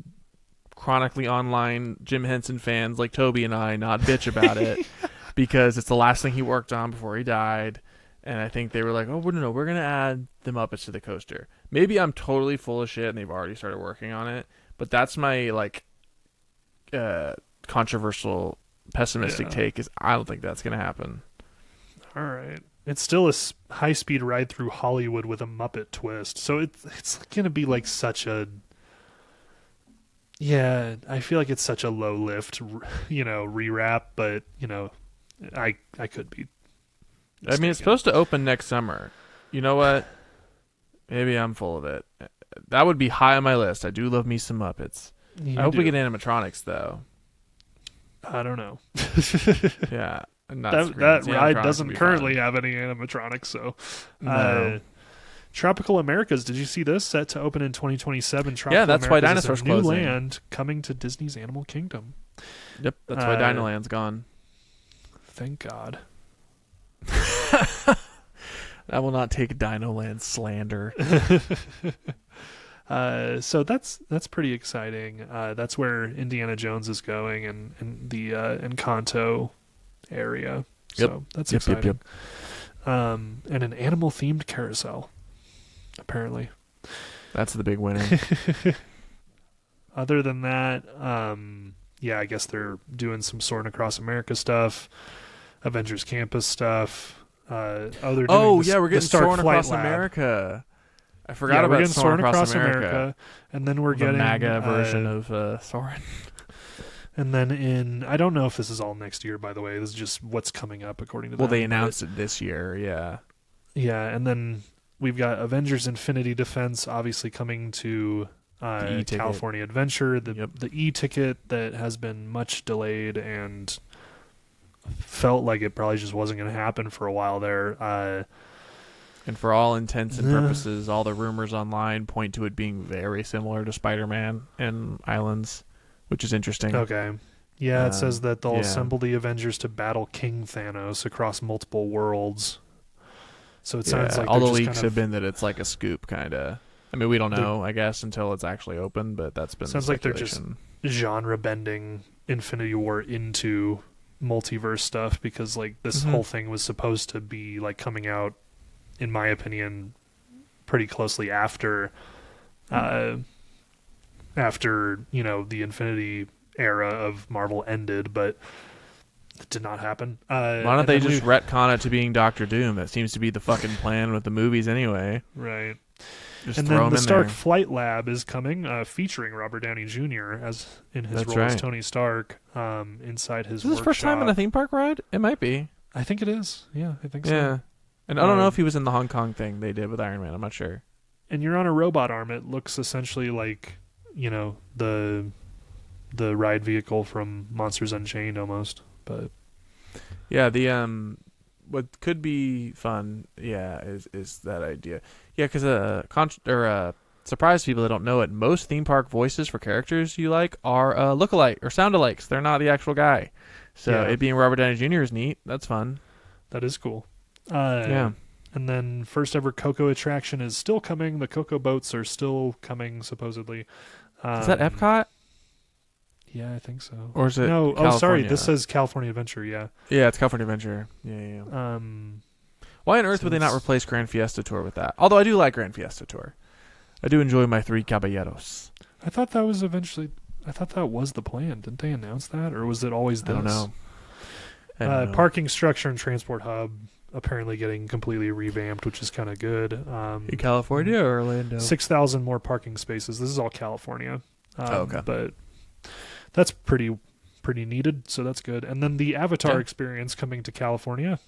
chronically online Jim Henson fans like Toby and I not bitch about it because it's the last thing he worked on before he died. And I think they were like, oh, no, we're going to add the Muppets to the coaster. Maybe I'm totally full of shit and they've already started working on it. But that's my, like, controversial, pessimistic take is I don't think that's going to happen. All right. It's still a high-speed ride through Hollywood with a Muppet twist. So it's going to be like such a... Yeah, I feel like it's such a low-lift, rewrap, but, I could be mistaken. I mean, it's supposed to open next summer. You know what? Maybe I'm full of it. That would be high on my list. I do love me some Muppets. I hope we get animatronics, though. I don't know. Yeah. That ride doesn't currently have any animatronics, so no. Tropical Americas, did you see this? Set to open in 2027. Yeah, that's why Dinosaur's closing. New closing. land coming to Disney's Animal Kingdom. Yep, that's why Dinoland's gone. Thank God. I will not take Dinoland slander. So that's pretty exciting. That's where Indiana Jones is going, and the Encanto area. So that's exciting. And an animal-themed carousel, apparently. That's the big winner. Other than that, I guess they're doing some Soarin' Across America stuff, Avengers Campus stuff. We're getting Soarin' Across America. I forgot about Soarin' Across America. And then we're getting a MAGA version of Soarin'. And then I don't know if this is all next year, by the way. This is just what's coming up according to them. Well, they announced it this year, yeah. Yeah, and then we've got Avengers Infinity Defense obviously coming to California Adventure, the e-ticket that has been much delayed and felt like it probably just wasn't going to happen for a while there. And for all intents and purposes, all the rumors online point to it being very similar to Spider-Man and Islands, which is interesting. Okay. Yeah, it says that they'll assemble the Avengers to battle King Thanos across multiple worlds. So it sounds like all the leaks have been that it's like a scoop, kind of. I mean, we don't know, I guess, until it's actually open, but that's been sounds like they're just genre bending Infinity War into multiverse stuff because like this whole thing was supposed to be like coming out, in my opinion, pretty closely after the Infinity era of Marvel ended, but it did not happen. Why don't they just retcon it to being Doctor Doom? That seems to be the fucking plan with the movies anyway. Right. Just and throw then him the in Stark there. Flight Lab is coming, featuring Robert Downey Jr. as in his role as Tony Stark, inside his workshop. Is this his first time on a theme park ride? It might be. I think it is. Yeah, I think so. Yeah. And I don't know if he was in the Hong Kong thing they did with Iron Man. I'm not sure. And you're on a robot arm. It looks essentially like, the ride vehicle from Monsters Unchained almost. But yeah, the what could be fun, is that idea. Yeah, because surprise people that don't know it, most theme park voices for characters you like are look-alike or sound-alikes. They're not the actual guy. So it being Robert Downey Jr. is neat. That's fun. That is cool. And then first ever Coco attraction is still coming. The Coco boats are still coming, supposedly. Is that Epcot? Yeah, I think so. Or is it No, California? Oh, sorry. This says California Adventure, yeah. Yeah, it's California Adventure. Yeah. Why on earth would they not replace Grand Fiesta Tour with that? Although I do like Grand Fiesta Tour. I do enjoy my Three Caballeros. I thought that was the plan. Didn't they announce that? Or was it always this? I don't know. Parking structure and transport hub apparently getting completely revamped, which is kind of good. In California or Orlando? 6,000 more parking spaces. This is all California. Okay. But that's pretty needed, so that's good. And then the Avatar experience coming to California.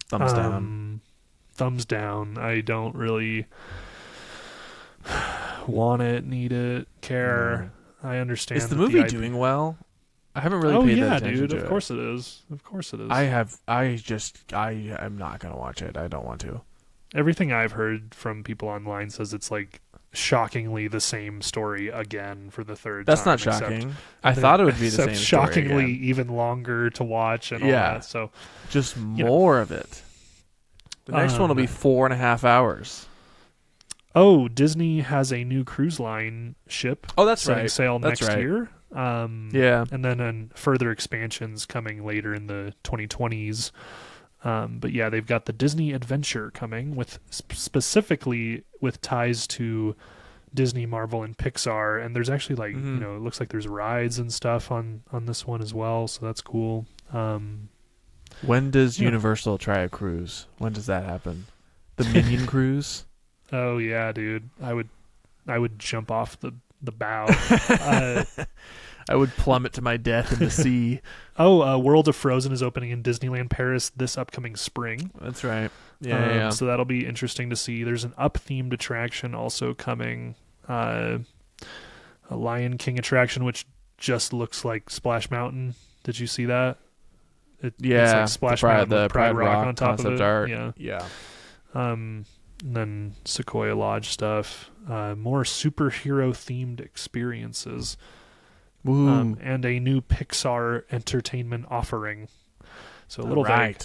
Thumbs down. Thumbs down. I don't really want it, need it, care. I understand. Is the movie doing well? I haven't really paid that attention dude. to Of course it is. Of course it is. I am not gonna watch it. I don't want to. Everything I've heard from people online says it's like shockingly the same story again for the third That's time. That's not shocking. I thought it would be the same story shockingly again. even longer to watch and all that. So just more of it. The next one will be 4.5 hours. Oh, Disney has a new cruise line ship. Oh, that's setting right. sail That's next right. year. And then further expansions coming later in the 2020s. But yeah, they've got the Disney Adventure coming with specifically with ties to Disney, Marvel, and Pixar. And there's actually like it looks like there's rides and stuff on this one as well. So that's cool. When does Universal try a cruise? When does that happen? The Minion cruise? Oh yeah, dude. I would jump off the bow. I would plummet to my death in the sea. World of Frozen is opening in Disneyland Paris this upcoming spring. That's right. Yeah. So that'll be interesting to see. There's an up-themed attraction also coming. A Lion King attraction, which just looks like Splash Mountain. Did you see that? It's like Splash Mountain with Pride Rock on top of it. Art. Yeah. And then Sequoia Lodge stuff. More superhero-themed experiences. And a new Pixar entertainment offering. So a little vague.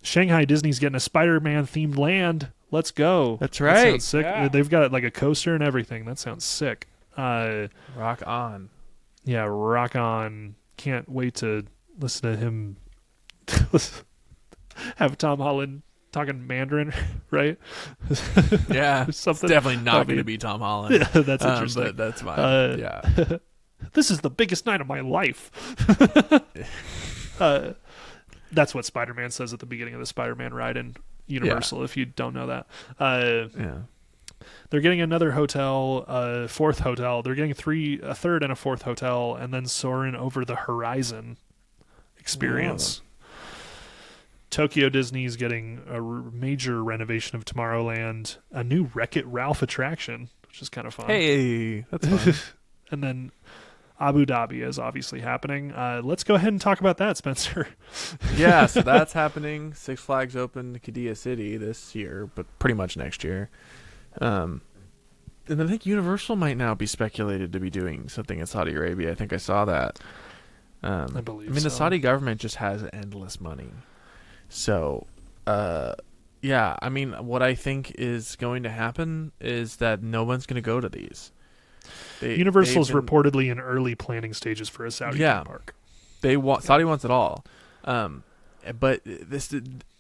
Shanghai Disney's getting a Spider-Man themed land. Let's go. That's right. That sounds sick. Yeah. They've got like a coaster and everything. That sounds sick. Rock on. Yeah, rock on. Can't wait to listen to him have Tom Holland talking Mandarin, right? Yeah. It's definitely not going to be Tom Holland. Yeah, that's interesting. But that's fine. Yeah. This is the biggest night of my life. That's what Spider-Man says at the beginning of the Spider-Man ride in Universal, if you don't know that. They're getting another hotel, fourth hotel. They're getting a third and a fourth hotel, and then Soarin' Over the Horizon experience. Whoa. Tokyo Disney's getting a major renovation of Tomorrowland, a new Wreck-It Ralph attraction, which is kind of fun. Hey, that's fun. And then Abu Dhabi is obviously happening. Let's go ahead and talk about that, Spencer. Yeah, so that's happening. Six Flags opened Qiddiya City this year, but pretty much next year. And I think Universal might now be speculated to be doing something in Saudi Arabia. I think I saw that. I believe the Saudi government just has endless money. So, yeah, I mean, what I think is going to happen is that no one's going to go to these. Universal's reportedly in early planning stages for a Saudi theme park. Saudi wants it all. But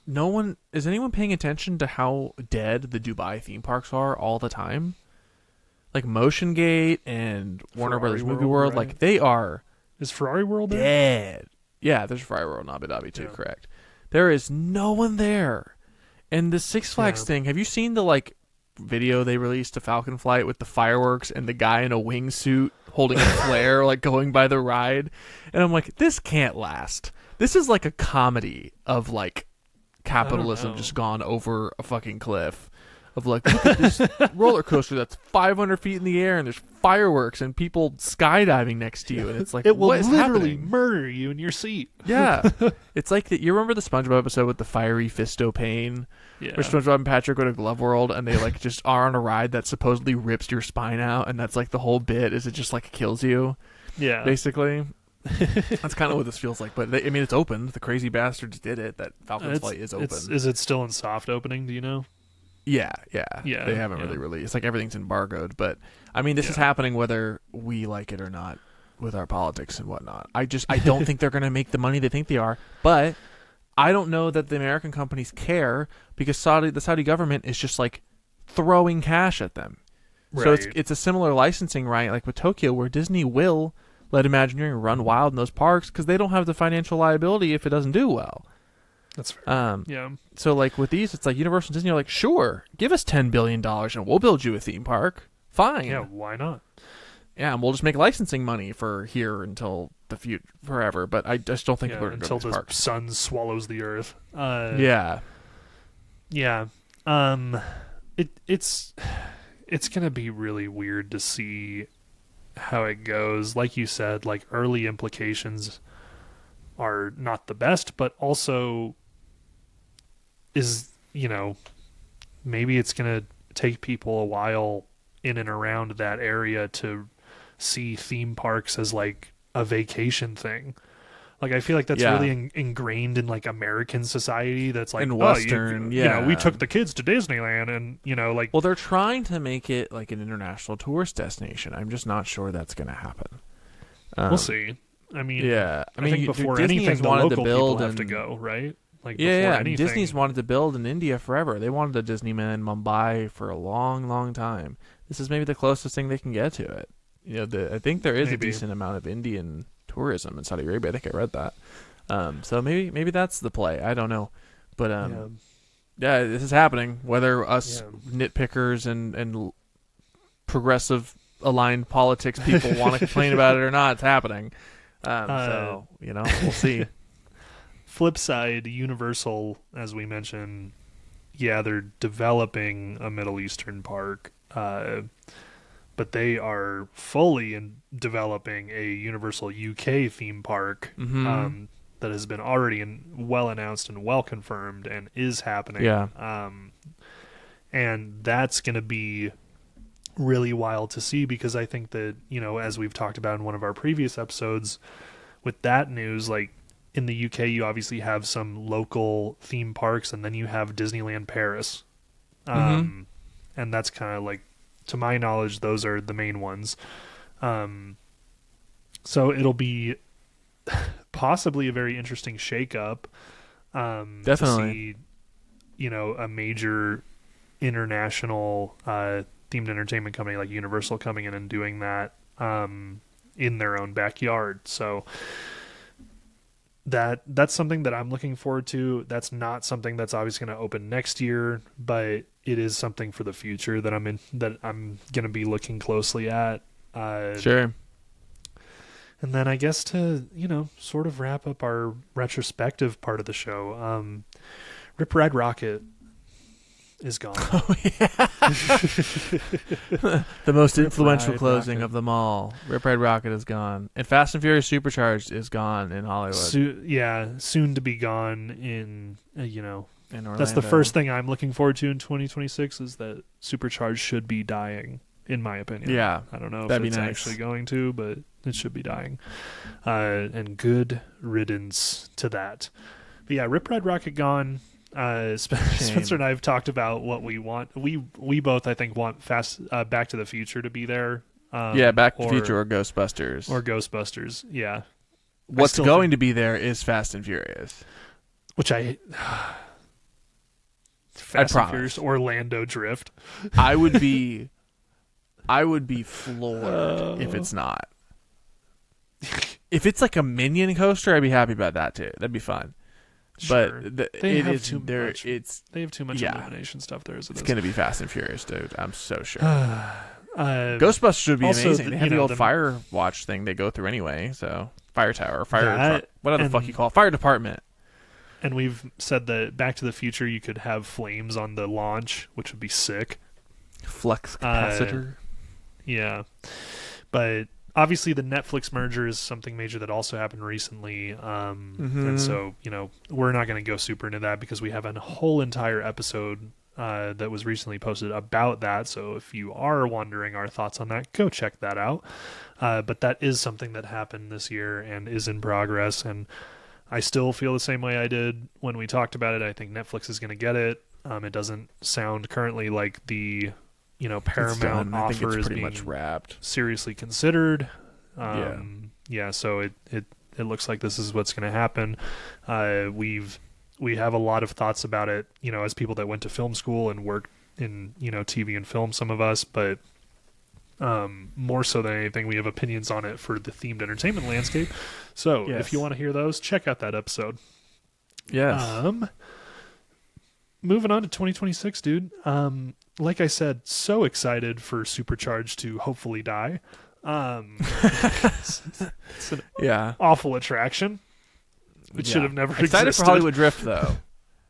no one is anyone paying attention to how dead the Dubai theme parks are all the time? Like Motion Gate and Warner Brothers Movie World, right? Like they are. Is Ferrari World there? Dead. Yeah, there's Ferrari World in Abu Dhabi too. Yeah. Correct. There is no one there. And the Six Flags thing. Have you seen the video they released to Falcon Flight with the fireworks and the guy in a wingsuit holding a flare going by the ride? And I'm like, this can't last. This is like a comedy of capitalism just gone over a fucking cliff. Of look at this roller coaster that's 500 feet in the air and there's fireworks and people skydiving next to you, and it's like, it will what is literally happening? Murder you in your seat. Yeah. It's like you remember the SpongeBob episode with the fiery Fisto Pain? Yeah. Where SpongeBob and Patrick go to Glove World and they just are on a ride that supposedly rips your spine out, and that's the whole bit is it just kills you. Yeah. Basically. That's kind of what this feels like, but it's open. The crazy bastards did it. That Falcon's Flight is open. Is it still in soft opening? Do you know? Yeah. They haven't really released. Everything's embargoed, but this is happening whether we like it or not with our politics and whatnot. I don't think they're going to make the money they think they are, but I don't know that the American companies care because the Saudi government is just throwing cash at them. Right. So it's a similar licensing right, like with Tokyo, where Disney will let Imagineering run wild in those parks because they don't have the financial liability if it doesn't do well. That's fair. So with these, it's Universal and Disney are sure, give us $10 billion and we'll build you a theme park. Fine. Yeah, why not? Yeah, and we'll just make licensing money for here until the future, forever. But I just don't think we're going to go to these parks. Until the sun swallows the earth. Yeah. It's going to be really weird to see how it goes. Like you said, like early implications are not the best, but also is, maybe it's going to take people a while in and around that area to see theme parks as like a vacation thing. Like, I feel like that's really ingrained in like American society. That's like, in Western, we took the kids to Disneyland, and like. Well, they're trying to make it like an international tourist destination. I'm just not sure that's going to happen. We'll see. I mean, I think before Disney anything, has the wanted local to build people have to go, right? Like, anything. Disney's wanted to build in India forever. They wanted a Disneyland in Mumbai for a long, long time. This is maybe the closest thing they can get to it. I think there is a decent amount of Indian tourism in Saudi Arabia. I think I read that. So maybe that's the play. I don't know, but this is happening. Whether us nitpickers and progressive aligned politics people want to complain about it or not, it's happening. So we'll see. Flip side, Universal, as we mentioned, they're developing a Middle Eastern park, but they are fully developing a Universal UK theme park that has been already well announced and well confirmed and is happening. And that's going to be really wild to see, because I think that, as we've talked about in one of our previous episodes, with that news, like in the UK, you obviously have some local theme parks, and then you have Disneyland Paris. And that's kind of like, to my knowledge, those are the main ones. So it'll be possibly a very interesting shakeup. Definitely. To see, a major international themed entertainment company like Universal coming in and doing that in their own backyard. So that's something that I'm looking forward to. That's not something that's obviously going to open next year, but it is something for the future that I'm going to be looking closely at. Sure. And then I guess to, sort of wrap up our retrospective part of the show, Rip Ride Rocket is gone. Oh, yeah. The most influential closing of them all. Rip Ride Rocket is gone. And Fast and Furious Supercharged is gone in Hollywood. Soon to be gone in Orlando. That's the first thing I'm looking forward to in 2026, is that Supercharged should be dying, in my opinion. Yeah. I don't know if it's actually going to, but it should be dying. And good riddance to that. But yeah, Rip Ride Rocket gone. Spencer and I have talked about what we want. We both, I think, want Back to the Future to be there. Back to the Future or Ghostbusters. Yeah. What's going to be there is Fast and Furious, which Fast and Furious Orlando Drift. I would be floored if it's not. If it's like a Minion coaster, I'd be happy about that too. That'd be fun. Sure. But they have too much illumination stuff there. It's going to be Fast and Furious, dude. I'm so sure. Ghostbusters should be amazing. They have the old fire watch thing they go through anyway. So fire tower, whatever the fuck you call it, fire department. And we've said that Back to the Future, you could have flames on the launch, which would be sick. Flux capacitor. Yeah, but obviously the Netflix merger is something major that also happened recently. And so, we're not going to go super into that because we have a whole entire episode that was recently posted about that. So if you are wondering our thoughts on that, go check that out. But that is something that happened this year and is in progress. And I still feel the same way I did when we talked about it. I think Netflix is going to get it. It doesn't sound currently like the Paramount offer is being much wrapped, seriously considered. So it looks like this is what's going to happen. We have a lot of thoughts about it, as people that went to film school and worked in TV and film, some of us, but more so than anything, we have opinions on it for the themed entertainment landscape. So if you want to hear those, check out that episode. Yes. Moving on to 2026, dude. Like I said, so excited for Supercharged to hopefully die. It's an awful attraction. It should have never excited existed. For Hollywood Drift, though.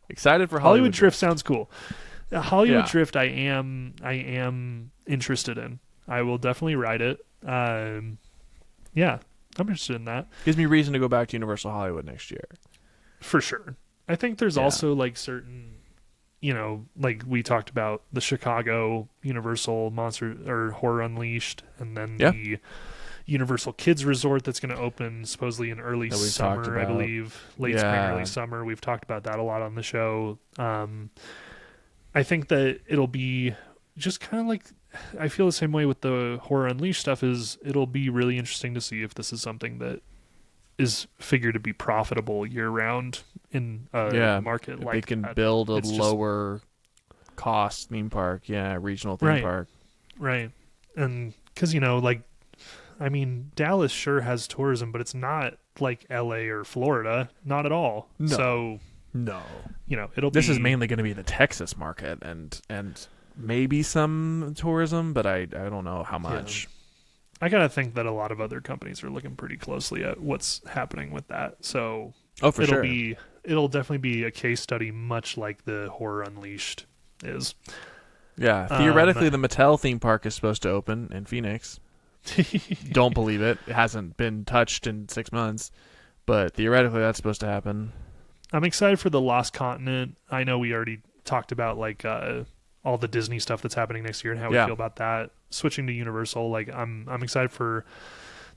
Excited for Hollywood Drift sounds cool. Hollywood Drift, I am interested in. I will definitely ride it. Yeah, I'm interested in that. Gives me reason to go back to Universal Hollywood next year. For sure. I think there's also like certain, like we talked about the Chicago Universal Monster or Horror Unleashed, and then the Universal Kids Resort that's going to open supposedly in early summer, I believe, late spring, early summer. We've talked about that a lot on the show. I think that it'll be just kind of like, I feel the same way with the Horror Unleashed stuff. It'll be really interesting to see if this is something that is figured to be profitable year round in a market like they can build a lower cost theme park, regional theme park, right? And because Dallas sure has tourism, but it's not like LA or Florida, not at all. No. So this is mainly going to be the Texas market and maybe some tourism, but I don't know how much. Yeah. I gotta think that a lot of other companies are looking pretty closely at what's happening with that. So it'll definitely be a case study, much like the Horror Unleashed is. Yeah, theoretically, the Mattel theme park is supposed to open in Phoenix. Don't believe it. It hasn't been touched in 6 months, but theoretically, that's supposed to happen. I'm excited for the Lost Continent. I know we already talked about all the Disney stuff that's happening next year and how we feel about that. Switching to Universal, I'm excited for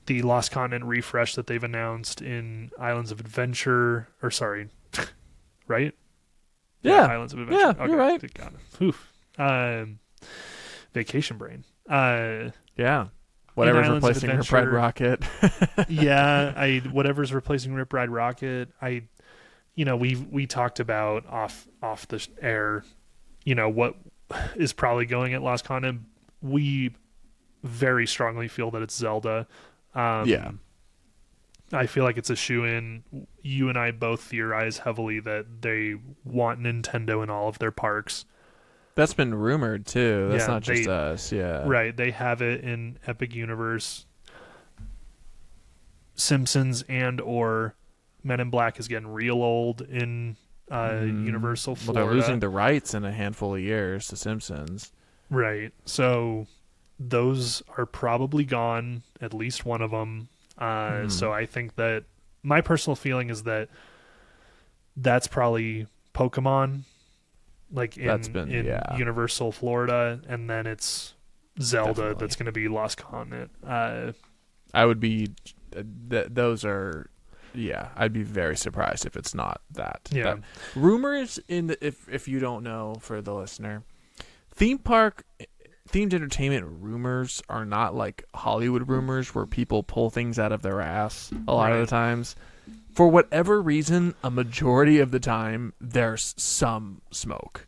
the Lost Continent refresh that they've announced in Islands of Adventure. Or sorry, right? Yeah, Islands of Adventure. Yeah, okay. You're right. Got it. Oof. Vacation brain. Yeah. Whatever's replacing Rip Ride Rocket. Yeah, whatever's replacing Rip Ride Rocket. We talked about off the air, what is probably going at Lost Continent. We very strongly feel that it's Zelda. I feel like it's a shoo-in. You and I both theorize heavily that they want Nintendo in all of their parks. That's been rumored too. That's not just us. Yeah. Right. They have it in Epic Universe. Simpsons and or Men in Black is getting real old in Universal Florida. Well, they're losing the rights in a handful of years to Simpsons. Right. So those are probably gone, at least one of them. So I think that my personal feeling is that that's probably Pokemon, like in Universal Florida, and then it's Zelda that's going to be Lost Continent. I would be those are I'd be very surprised if it's not that. Yeah. But rumors if you don't know, for the listener, themed entertainment rumors are not like Hollywood rumors where people pull things out of their ass a lot of the times. For whatever reason, a majority of the time, there's some smoke.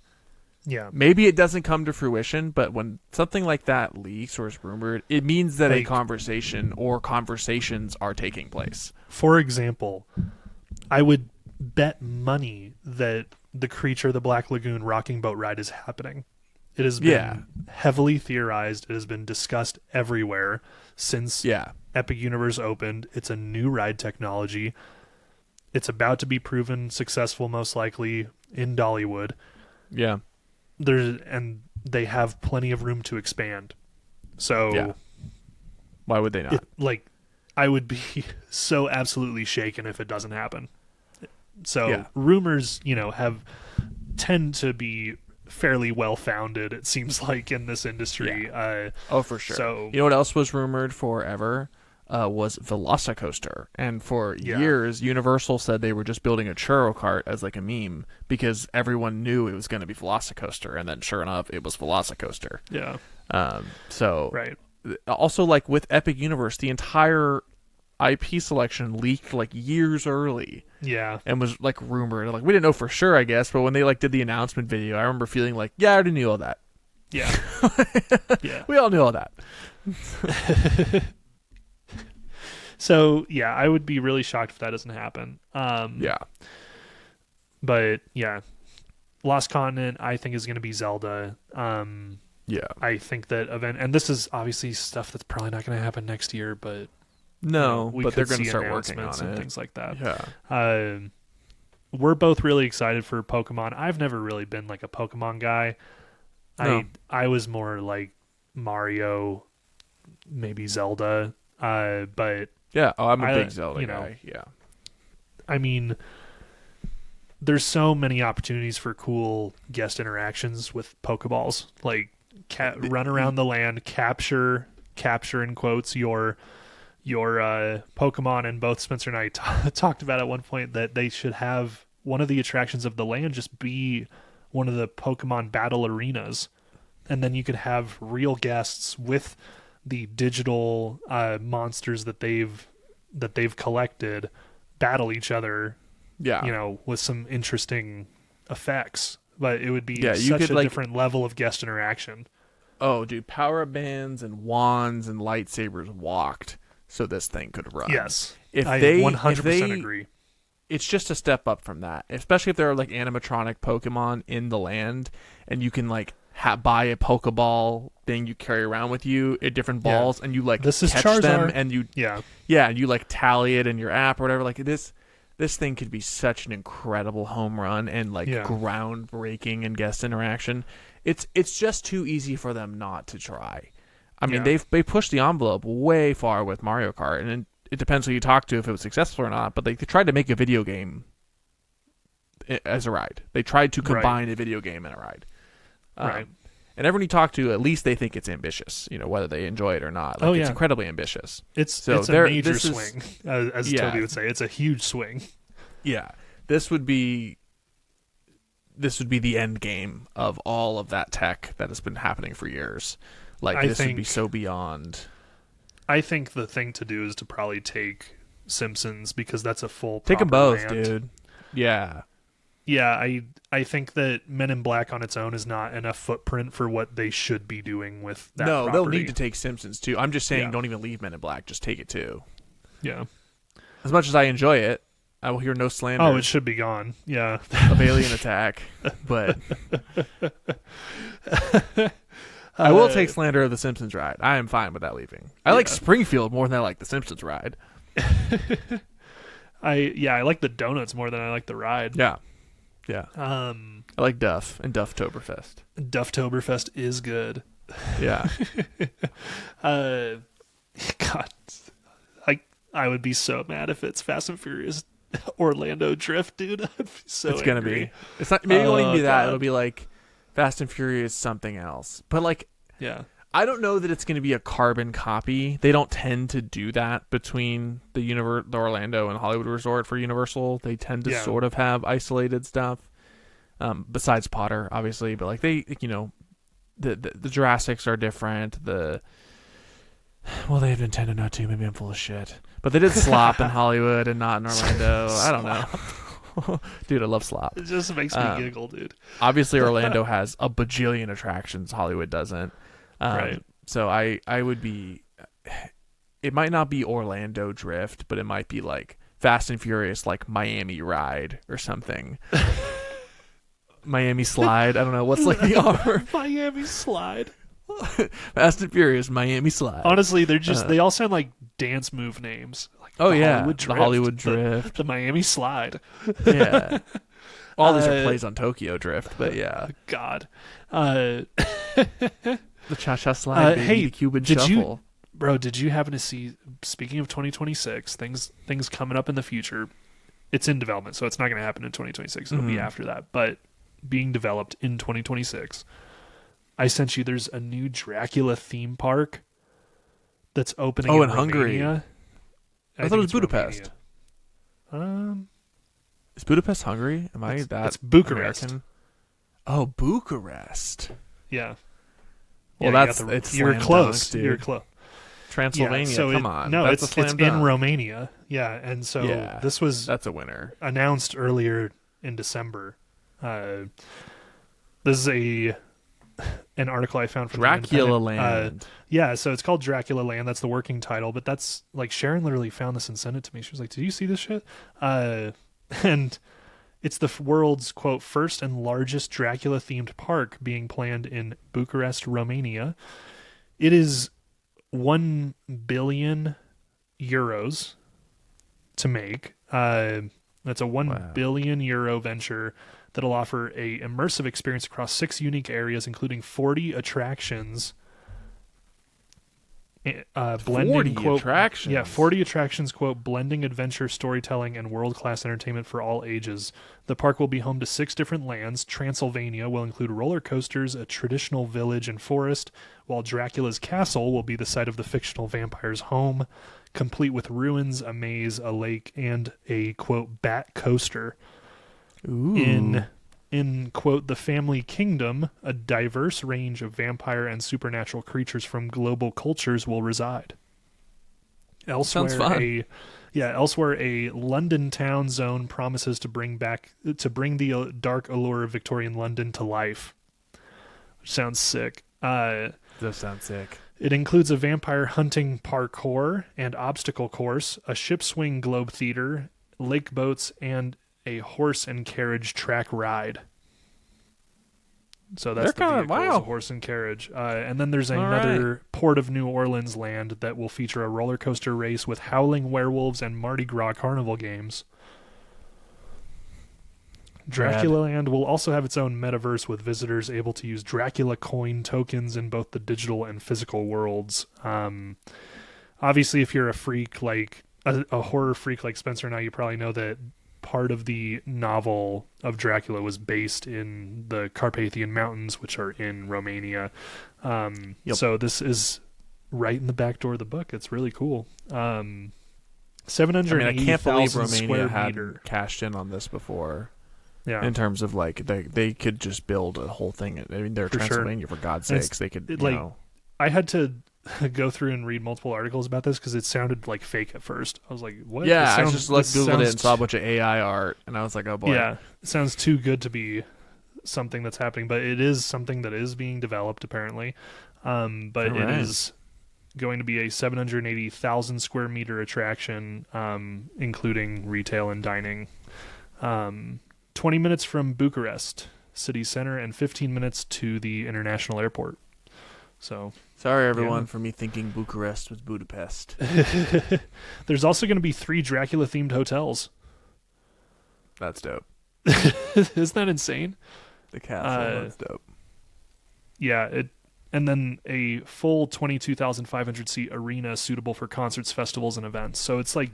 Yeah. Maybe it doesn't come to fruition, but when something like that leaks or is rumored, it means that a conversation or conversations are taking place. For example, I would bet money that the Creature of the Black Lagoon rocking boat ride is happening. It has been heavily theorized. It has been discussed everywhere since Epic Universe opened. It's a new ride technology. It's about to be proven successful, most likely, in Dollywood. Yeah. And they have plenty of room to expand. So why would they not? I would be so absolutely shaken if it doesn't happen. So rumors, tend to be fairly well founded, it seems like, in this industry. For sure. So you know what else was rumored forever? Was Velocicoaster. And for years, Universal said they were just building a churro cart as like a meme because everyone knew it was going to be Velocicoaster, and then sure enough, it was Velocicoaster. Yeah. Right. Also, like with Epic Universe, the entire IP selection leaked like years early. Yeah. And was like rumored. Like we didn't know for sure, I guess, but when they like did the announcement video, I remember feeling like, I already knew all that. Yeah. Yeah. We all knew all that. So, I would be really shocked if that doesn't happen. But, Lost Continent, I think, is going to be Zelda. I think that and this is obviously stuff that's probably not going to happen next year, but but they're going to start working on and it. things like that. Yeah. We're both really excited for Pokemon. I've never really been like a Pokemon guy. No. I was more like Mario maybe Zelda. But yeah, I'm a big Zelda guy. Yeah, I mean, there's so many opportunities for cool guest interactions with Pokeballs. Like run around the land, capture in quotes your Pokemon. And both Spencer and I talked about at one point that they should have one of the attractions of the land just be one of the Pokemon battle arenas, and then you could have real guests with the digital monsters that they've collected battle each other. Yeah, with some interesting effects. But it would be such a different level of guest interaction. Oh, dude, power bands and wands and lightsabers walked so this thing could run. Yes, I 100% agree. It's just a step up from that, especially if there are like animatronic Pokemon in the land, and you can like buy a Pokeball thing you carry around with you at different balls, and you like this is catch Charizard. them, and you and you like tally it in your app or whatever. Like this thing could be such an incredible home run and like groundbreaking in guest interaction. It's just too easy for them not to try. I mean, they pushed the envelope way far with Mario Kart, and it depends who you talk to if it was successful or not. But they tried to make a video game as a ride. They tried to combine a video game and a ride. Right. And everyone you talk to, at least they think it's ambitious. Whether they enjoy it or not. Like, it's incredibly ambitious. It's a major swing, as Toby would say. It's a huge swing. Yeah, this would be the end game of all of that tech that has been happening for years. Like, this would be so beyond. I think the thing to do is to probably take Simpsons, because that's a full take them both, land. Dude. Yeah. Yeah, I think that Men in Black on its own is not enough footprint for what they should be doing with that property. They'll need to take Simpsons too. I'm just saying, don't even leave Men in Black. Just take it too. Yeah. As much as I enjoy it, I will hear no slander. Oh, it should be gone. Yeah. Of Alien Attack, but I will take slander of the Simpsons ride. I am fine with that leaving. I like Springfield more than I like the Simpsons ride. I like the donuts more than I like the ride. Yeah. Yeah. I like Duff and Dufftoberfest. Dufftoberfest is good. Yeah. God, I would be so mad if it's Fast and Furious Orlando Drift, dude. I'd be so it's angry. Gonna be. It's not. Maybe it won't even be that. It'll be like Fast and Furious something else. But like, I don't know that it's going to be a carbon copy. They don't tend to do that between the Orlando and Hollywood Resort for Universal. They tend to sort of have isolated stuff, besides Potter, obviously. But like the Jurassics are different. They have Nintendo now too. Maybe I'm full of shit. But they did Slop in Hollywood and not in Orlando. I don't know. Dude, I love Slop. It just makes me giggle, dude. Obviously, Orlando has a bajillion attractions. Hollywood doesn't. Right. So I would be. It might not be Orlando Drift, but it might be like Fast and Furious, like Miami Ride or something. Miami Slide. I don't know what's like the offer. Miami Slide. Fast and Furious Miami Slide. Honestly, they're just they all sound like dance move names. Like Hollywood Drift, the Hollywood Drift, the Miami Slide. Yeah. All these are plays on Tokyo Drift, but yeah. God. The Cha-Cha Slide, baby, the Cuban Shuffle. Did you happen to see, speaking of 2026, things coming up in the future, it's in development, so it's not going to happen in 2026. It'll be after that, but being developed in 2026. I sent you, there's a new Dracula theme park that's opening in Hungary. Romania. I thought it was Budapest. Is Budapest Hungary? Am I that? It's Bucharest. American? Oh, Bucharest. Yeah. Well, you're close. Dude. You're close. Transylvania. So come on. No, that's it's in Romania. Yeah, and so that's a winner. Announced earlier in December. This is an article I found from Dracula Land. So it's called Dracula Land. That's the working title. But that's like Sharon literally found this and sent it to me. She was like, "Did you see this shit?" And it's the world's, quote, first and largest Dracula-themed park being planned in Bucharest, Romania. It is 1 billion euros to make. That's a 1 billion euro venture that'll offer a immersive experience across 6 unique areas, including 40 attractions blending 40 quote attractions. Yeah, 40 attractions, quote, blending adventure, storytelling, and world-class entertainment for all ages. The park will be home to 6 different lands. Transylvania will include roller coasters, a traditional village and forest, while Dracula's castle will be the site of the fictional vampire's home, complete with ruins, a maze, a lake, and a, quote, bat coaster. Ooh. In, quote, the Family Kingdom, a diverse range of vampire and supernatural creatures from global cultures will reside. Elsewhere, Sounds fun. Elsewhere, a London town zone promises to bring the dark allure of Victorian London to life. Which sounds sick. Does sound sick. It includes a vampire hunting parkour and obstacle course, a ship swing globe theater, lake boats, and a horse and carriage track ride. So that's the vehicle, is a horse and carriage. And then there's another Port of New Orleans land that will feature a roller coaster race with howling werewolves and Mardi Gras carnival games. Dracula Land will also have its own metaverse with visitors able to use Dracula coin tokens in both the digital and physical worlds. Obviously, if you're a freak like a horror freak like Spencer and I, you probably know that part of the novel of Dracula was based in the Carpathian Mountains, which are in Romania. So this is right in the back door of the book. It's really cool. 780,000 I can't believe Romania square hadn't meter. cashed in on this before. Yeah. In terms of like they could just build a whole thing. I mean, they're Transylvania, for God's sakes. They could, I had to go through and read multiple articles about this because it sounded like fake at first. I was like, what? Yeah, I just Googled it and saw a bunch of AI art, and I was like, oh boy. Yeah, it sounds too good to be something that's happening, but it is something that is being developed apparently. But it is going to be a 780,000 square meter attraction, including retail and dining. 20 minutes from Bucharest city center and 15 minutes to the international airport. So sorry everyone for me thinking Bucharest was Budapest. There's also going to be 3 Dracula themed hotels. That's dope. Isn't that insane? The castle, that's dope. Yeah, and then a full 22,500 seat arena suitable for concerts, festivals, and events. So it's like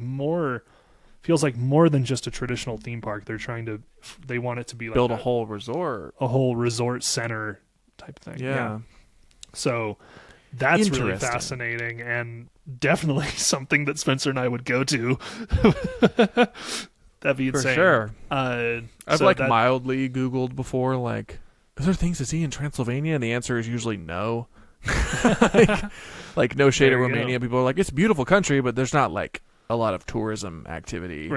feels like more than just a traditional theme park. They want it to be like build a whole resort center type thing. Yeah. So that's really fascinating and definitely something that Spencer and I would go to. That'd be insane. For sure. I've mildly Googled before, like, is there things to see in Transylvania? And the answer is usually no. like no shade of Romania. People are like, it's a beautiful country, but there's not like a lot of tourism activity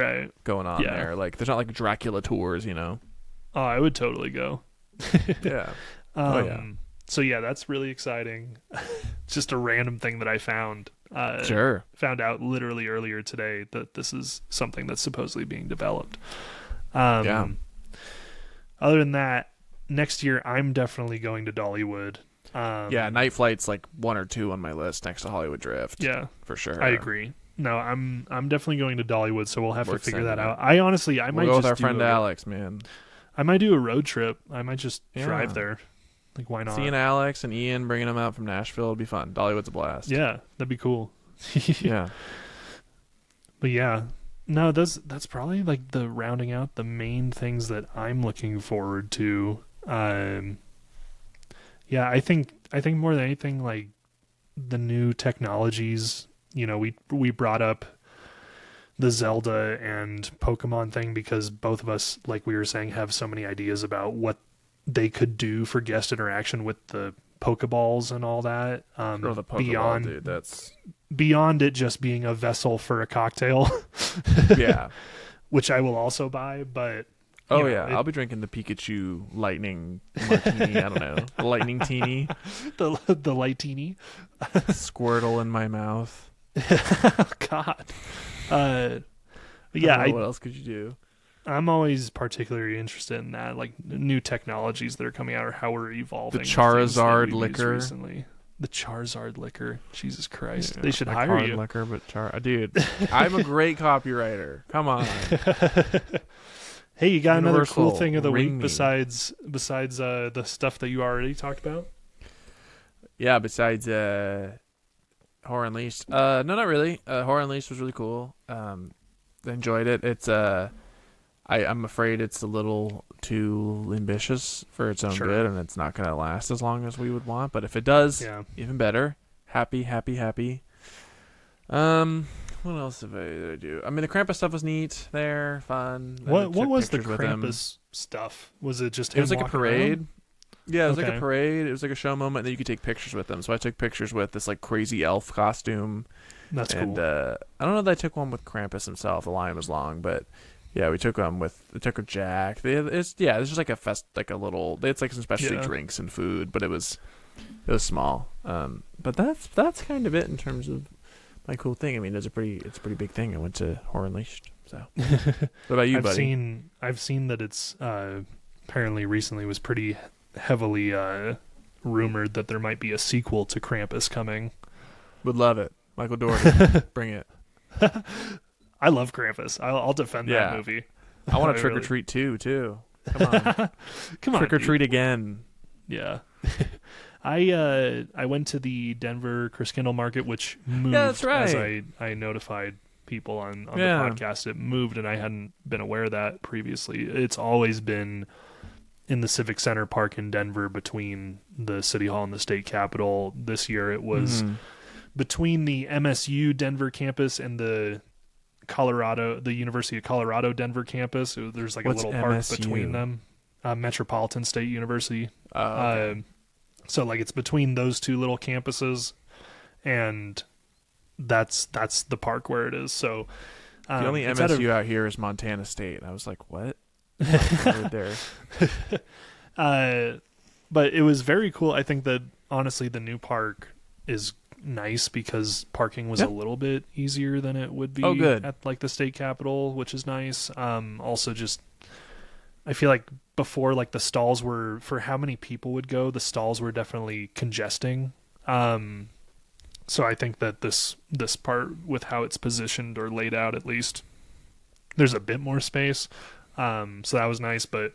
going on there. Like there's not like Dracula tours, you know. Oh, I would totally go. Yeah. So yeah, that's really exciting. Just a random thing that I found. Found out literally earlier today that this is something that's supposedly being developed. Other than that, next year I'm definitely going to Dollywood. Night Flight's like 1 or 2 on my list next to Hollywood Drift. Yeah, for sure. I agree. No, I'm definitely going to Dollywood, so we'll have to figure that out. I might go with our friend Alex, man. I might do a road trip. I might just drive there. Like, why not? Seeing Alex and Ian, bringing them out from Nashville would be fun. Dollywood's a blast. Yeah, that'd be cool. Yeah. But yeah, no, that's probably like the rounding out the main things that I'm looking forward to. I think more than anything, like the new technologies. You know, we brought up the Zelda and Pokemon thing because both of us, like we were saying, have so many ideas about what they could do for guest interaction with the Pokeballs and all that. The Pokeball, dude, that's beyond it just being a vessel for a cocktail. Yeah, which I will also buy. But I'll be drinking the Pikachu Lightning Martini. I don't know, the Lightning Teeny, the Lightini, Squirtle in my mouth. God. What else could you do? I'm always particularly interested in that, like new technologies that are coming out or how we're evolving. The Charizard liquor. Recently. The Charizard liquor. Jesus Christ. They should hire you. Liquor, but dude, I'm a great copywriter. Come on. Hey, you got another cool thing of the week besides the stuff that you already talked about? Yeah, besides Horror Unleashed. No, not really. Horror Unleashed was really cool. Enjoyed it. It's I'm afraid it's a little too ambitious for its own good, and it's not going to last as long as we would want. But if it does, even better. Happy. What else did I do? I mean, the Krampus stuff was neat. There, fun. What was the Krampus stuff? Was it just him? It was like a parade. Around? Yeah, it was like a parade. It was like a show moment, and then you could take pictures with them. So I took pictures with this like crazy elf costume. That's cool. And I don't know that I took one with Krampus himself. The line was long, but yeah, we took with Jack. It's just like a fest, like a little. It's like some specialty drinks and food, but it was small. But that's kind of it in terms of my cool thing. I mean, it's a pretty big thing. I went to Horror Unleashed. So, what about you, buddy? I've seen that it's apparently recently was pretty heavily rumored that there might be a sequel to Krampus coming. Would love it. Michael Dougherty, bring it. I love Krampus. I'll defend that movie. I want to trick or treat too. Come on, trick or treat again. Yeah. I went to the Denver Christkindl market, which moved. Yeah, that's right. As I notified people on the podcast. It moved, and I hadn't been aware of that previously. It's always been in the Civic Center Park in Denver between the City Hall and the State Capitol. This year it was between the MSU Denver campus and the University of Colorado Denver campus. There's like a little park MSU? Between them. Metropolitan State University. Okay. So like it's between those two little campuses, and that's the park where it is. So the only MSU out here is Montana State. I was like, what? Right there. But it was very cool. I think that honestly the new park is nice because parking was a little bit easier than it would be at like the state capitol, which is nice. Also just I feel like before, like the stalls were, for how many people would go, the stalls were definitely congesting. So I think that this part with how it's positioned or laid out, at least there's a bit more space. So that was nice, but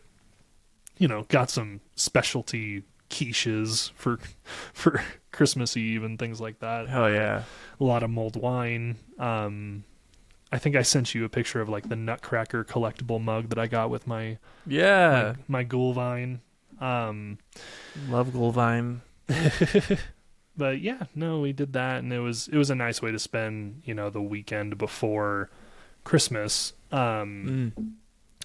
got some specialty quiches for Christmas Eve and things like that. Hell yeah. A lot of mulled wine. I think I sent you a picture of like the Nutcracker collectible mug that I got with my my Gulvine. Love Gulvine. But yeah, no, we did that, and it was a nice way to spend the weekend before Christmas. And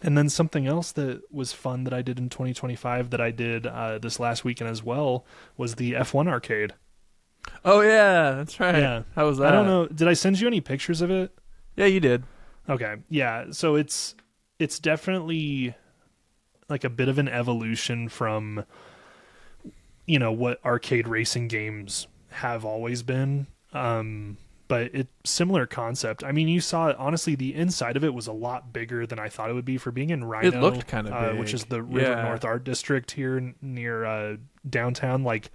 then something else that was fun that I did in 2025 that I did this last weekend as well was the F1 arcade. Oh yeah, that's right. Yeah. How was that? I don't know. Did I send you any pictures of it? Yeah, you did. Okay. Yeah. So it's definitely like a bit of an evolution from, what arcade racing games have always been. But it's similar concept. I mean, you saw it, honestly, the inside of it was a lot bigger than I thought it would be for being in Rhino. It looked kind of big. Which is the River North Art District here near downtown. Like,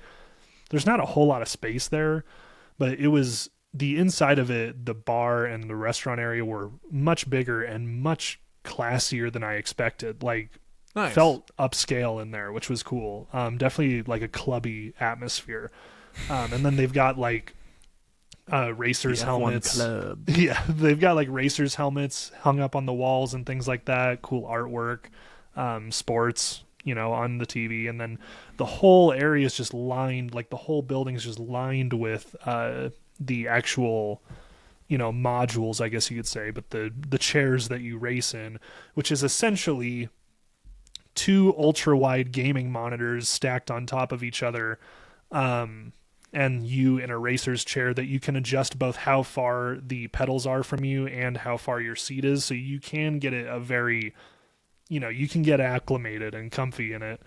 there's not a whole lot of space there, but it was... The inside of it, the bar and the restaurant area were much bigger and much classier than I expected. Like, nice. Felt upscale in there, which was cool. Definitely like a clubby atmosphere. And then they've got like racers' helmets. Club. Yeah, they've got like racers' helmets hung up on the walls and things like that. Cool artwork, sports, on the TV. And then the whole area is just lined, like the whole building is just lined with the actual modules, I guess you could say, but the chairs that you race in, which is essentially two ultra wide gaming monitors stacked on top of each other, and you in a racer's chair that you can adjust both how far the pedals are from you and how far your seat is, so you can get it a very you can get acclimated and comfy in it,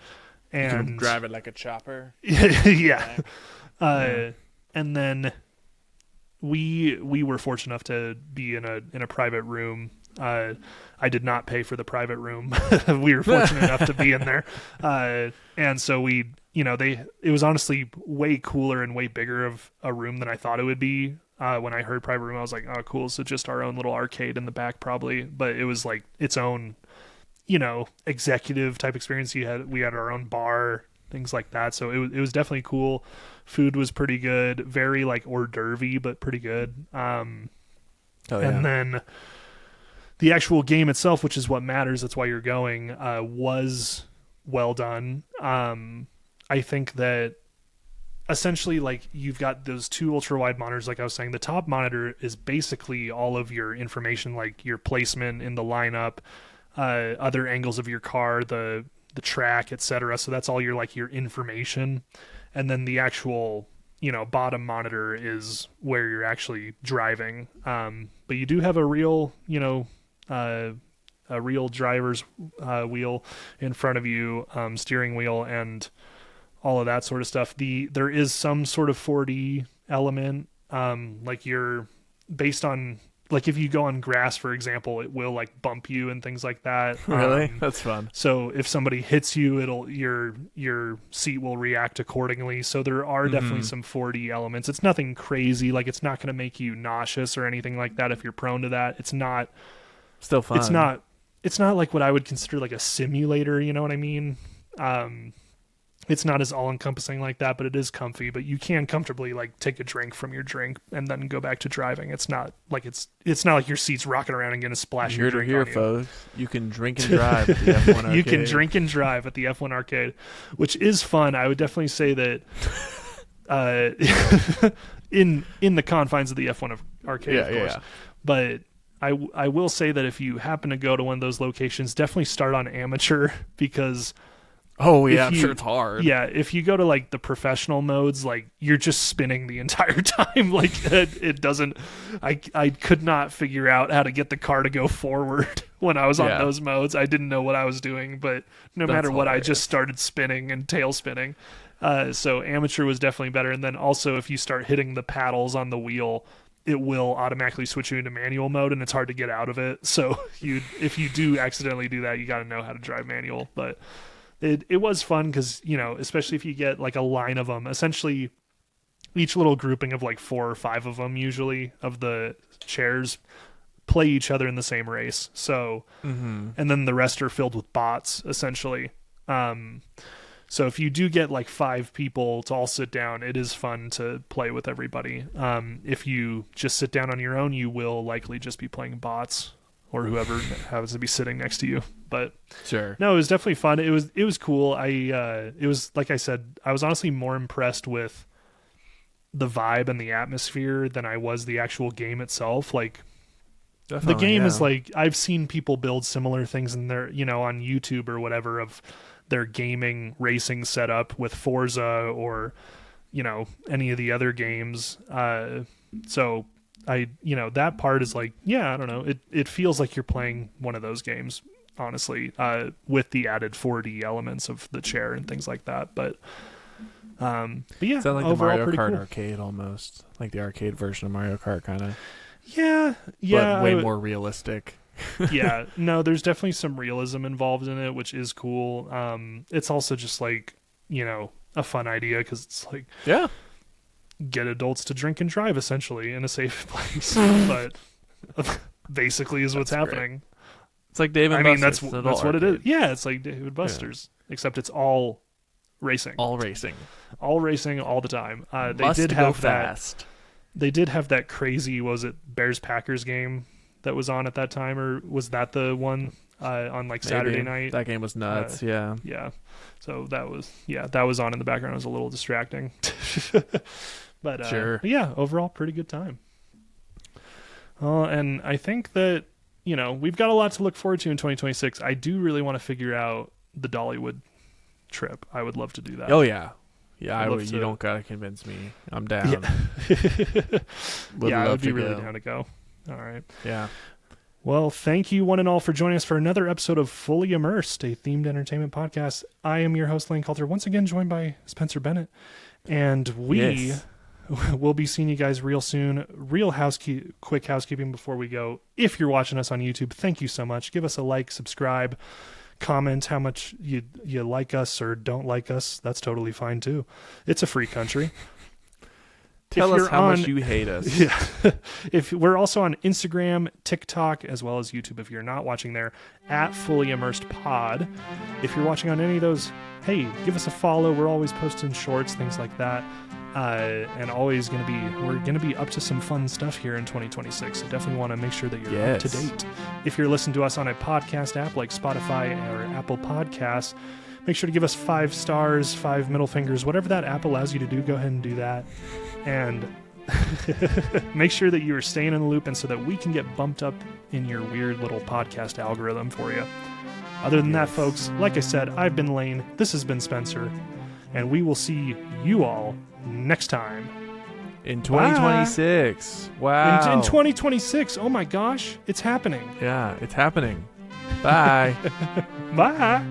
and you can drive it like a chopper. Yeah. And then we were fortunate enough to be in a private room. I did not pay for the private room. We were fortunate enough to be in there. And so it was honestly way cooler and way bigger of a room than I thought it would be. When I heard private room, I was like, oh, cool. So just our own little arcade in the back probably, but it was like its own, executive type experience. We had our own bar. things like that. So it was definitely cool. Food was pretty good, very like hors d'oeuvre, but pretty good. And then the actual game itself, which is what matters, that's why you're going, was well done. I think that essentially, like, you've got those two ultra wide monitors. Like I was saying, the top monitor is basically all of your information, like your placement in the lineup, other angles of your car, the track, etc. So that's all your like your information. And then the actual, you know, bottom monitor is where you're actually driving. But you do have a real, you know, a real driver's wheel in front of you, steering wheel, and all of that sort of stuff. There is some sort of 4D element, like you're based on, like if you go on grass, for example, it will like bump you and things like that. Really? That's fun. So if somebody hits you, your seat will react accordingly. So there are definitely some 4D elements. It's nothing crazy. Like it's not going to make you nauseous or anything like that if you're prone to that. It's not. Still fun. It's not like what I would consider like a simulator. You know what I mean? It's not as all-encompassing like that, but it is comfy. But you can comfortably like take a drink from your drink and then go back to driving. It's not like your seat's rocking around and going to splash your drink on you. Folks. You can drink and drive at the F1 arcade. You can drink and drive at the F1 arcade, which is fun. I would definitely say that in the confines of the F1 arcade, of course. Yeah. But I will say that if you happen to go to one of those locations, definitely start on amateur because. Oh yeah, I'm sure it's hard. Yeah, if you go to like the professional modes, like you're just spinning the entire time. Like it doesn't. I could not figure out how to get the car to go forward when I was on those modes. I didn't know what I was doing, but no matter what, I just started spinning and tail spinning. So amateur was definitely better. And then also, if you start hitting the paddles on the wheel, it will automatically switch you into manual mode, and it's hard to get out of it. So if you do accidentally do that, you got to know how to drive manual, but. It was fun because, you know, especially if you get like a line of them, essentially each little grouping of like 4 or 5 of them usually of the chairs play each other in the same race. So, and then the rest are filled with bots essentially. So if you do get like 5 people to all sit down, it is fun to play with everybody. If you just sit down on your own, you will likely just be playing bots. Or whoever happens to be sitting next to you, but sure. No, it was definitely fun. It was cool. It was like I said, I was honestly more impressed with the vibe and the atmosphere than I was the actual game itself. Like definitely, the game is like I've seen people build similar things in their, you know, on YouTube or whatever of their gaming racing setup with Forza or, you know, any of the other games. So. That part is like, yeah, I don't know. It feels like you're playing one of those games, honestly, with the added 4D elements of the chair and things like that. But yeah, it's like overall, the Mario pretty Kart cool. arcade almost, like the arcade version of Mario Kart, kind of. Yeah, but way more realistic. Yeah, no, there's definitely some realism involved in it, which is cool. It's also just like, you know, a fun idea because it's like, yeah. Get adults to drink and drive essentially in a safe place, but basically is what's happening. Great. It's like Dave and Buster's. I mean, that's what it is. Yeah, it's like Dave and Buster's, except it's all racing. All racing all the time. They Must did go have fast. that. They did have that crazy. Was it Bears Packers game that was on at that time, or was that the one on like Saturday night? That game was nuts. Yeah. So that was on in the background. It was a little distracting. But sure. But yeah, overall, pretty good time. And I think that, you know, we've got a lot to look forward to in 2026. I do really want to figure out the Dollywood trip. I would love to do that. Oh, yeah. Yeah, you don't got to convince me. I'm down. Yeah, I would be really down to go. All right. Yeah. Well, thank you one and all for joining us for another episode of Fully Immersed, a themed entertainment podcast. I am your host, Lain Coulter, once again joined by Spencer Bennett. And we will be seeing you guys real soon. Quick housekeeping before we go. If you're watching us on YouTube, thank you so much. Give us a like, subscribe, comment how much you like us or don't like us. That's totally fine too. It's a free country. Tell us how much you hate us. Yeah. If we're also on Instagram, TikTok, as well as YouTube. If you're not watching there, at Fully Immersed Pod. If you're watching on any of those hey, give us a follow. We're always posting shorts, things like that. And always we're gonna be up to some fun stuff here in 2026. So definitely want to make sure that you're up to date. If you're listening to us on a podcast app like Spotify or Apple Podcasts, make sure to give us 5 stars, 5 middle fingers, whatever that app allows you to do. Go ahead and do that, and make sure that you are staying in the loop, and so that we can get bumped up in your weird little podcast algorithm for you. Other than that, folks, like I said, I've been Lain. This has been Spencer, and we will see you all next time in 2026. Wow. In 2026. Oh my gosh, it's happening. Yeah, it's happening. Bye. Bye.